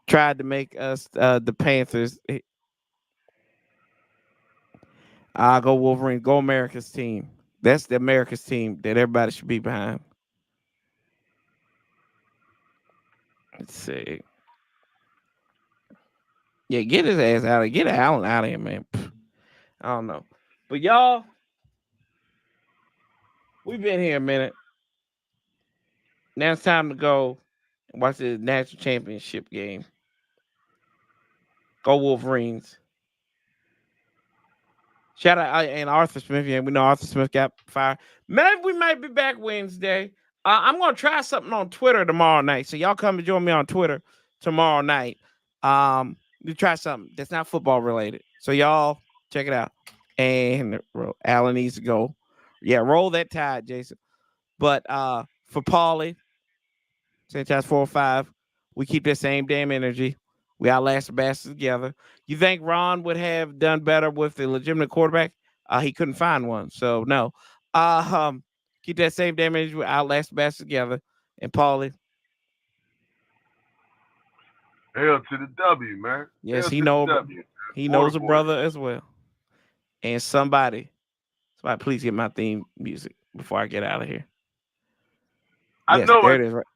Tried to make us the Panthers. Go Wolverine. Go America's team. That's the America's team that everybody should be behind. Let's see. Yeah, get his ass out of here. Get Allen out of here, man. I don't know. But y'all, we've been here a minute. Now it's time to go and watch the national championship game. Go Wolverines. Shout out and Arthur Smith. Yeah, we know Arthur Smith got fired. Maybe we might be back Wednesday. I'm going to try something on Twitter tomorrow night. So y'all come and join me on Twitter tomorrow night. We try something that's not football related. So y'all check it out. And Allen needs to go. Yeah, roll that tide, Jason. But for Paulie, Sanchez 405, we keep that same damn energy. We outlast the bastards together. You think Ron would have done better with the legitimate quarterback? He couldn't find one, so no. Keep that same damage. We outlast the bastards together. And Paulie. Hell to the W, man. Yes, Hell he to knows. the W. He knows a Waterboy. brother as well. And somebody, please get my theme music before I get out of here. I Yes, know there it. it is. Right.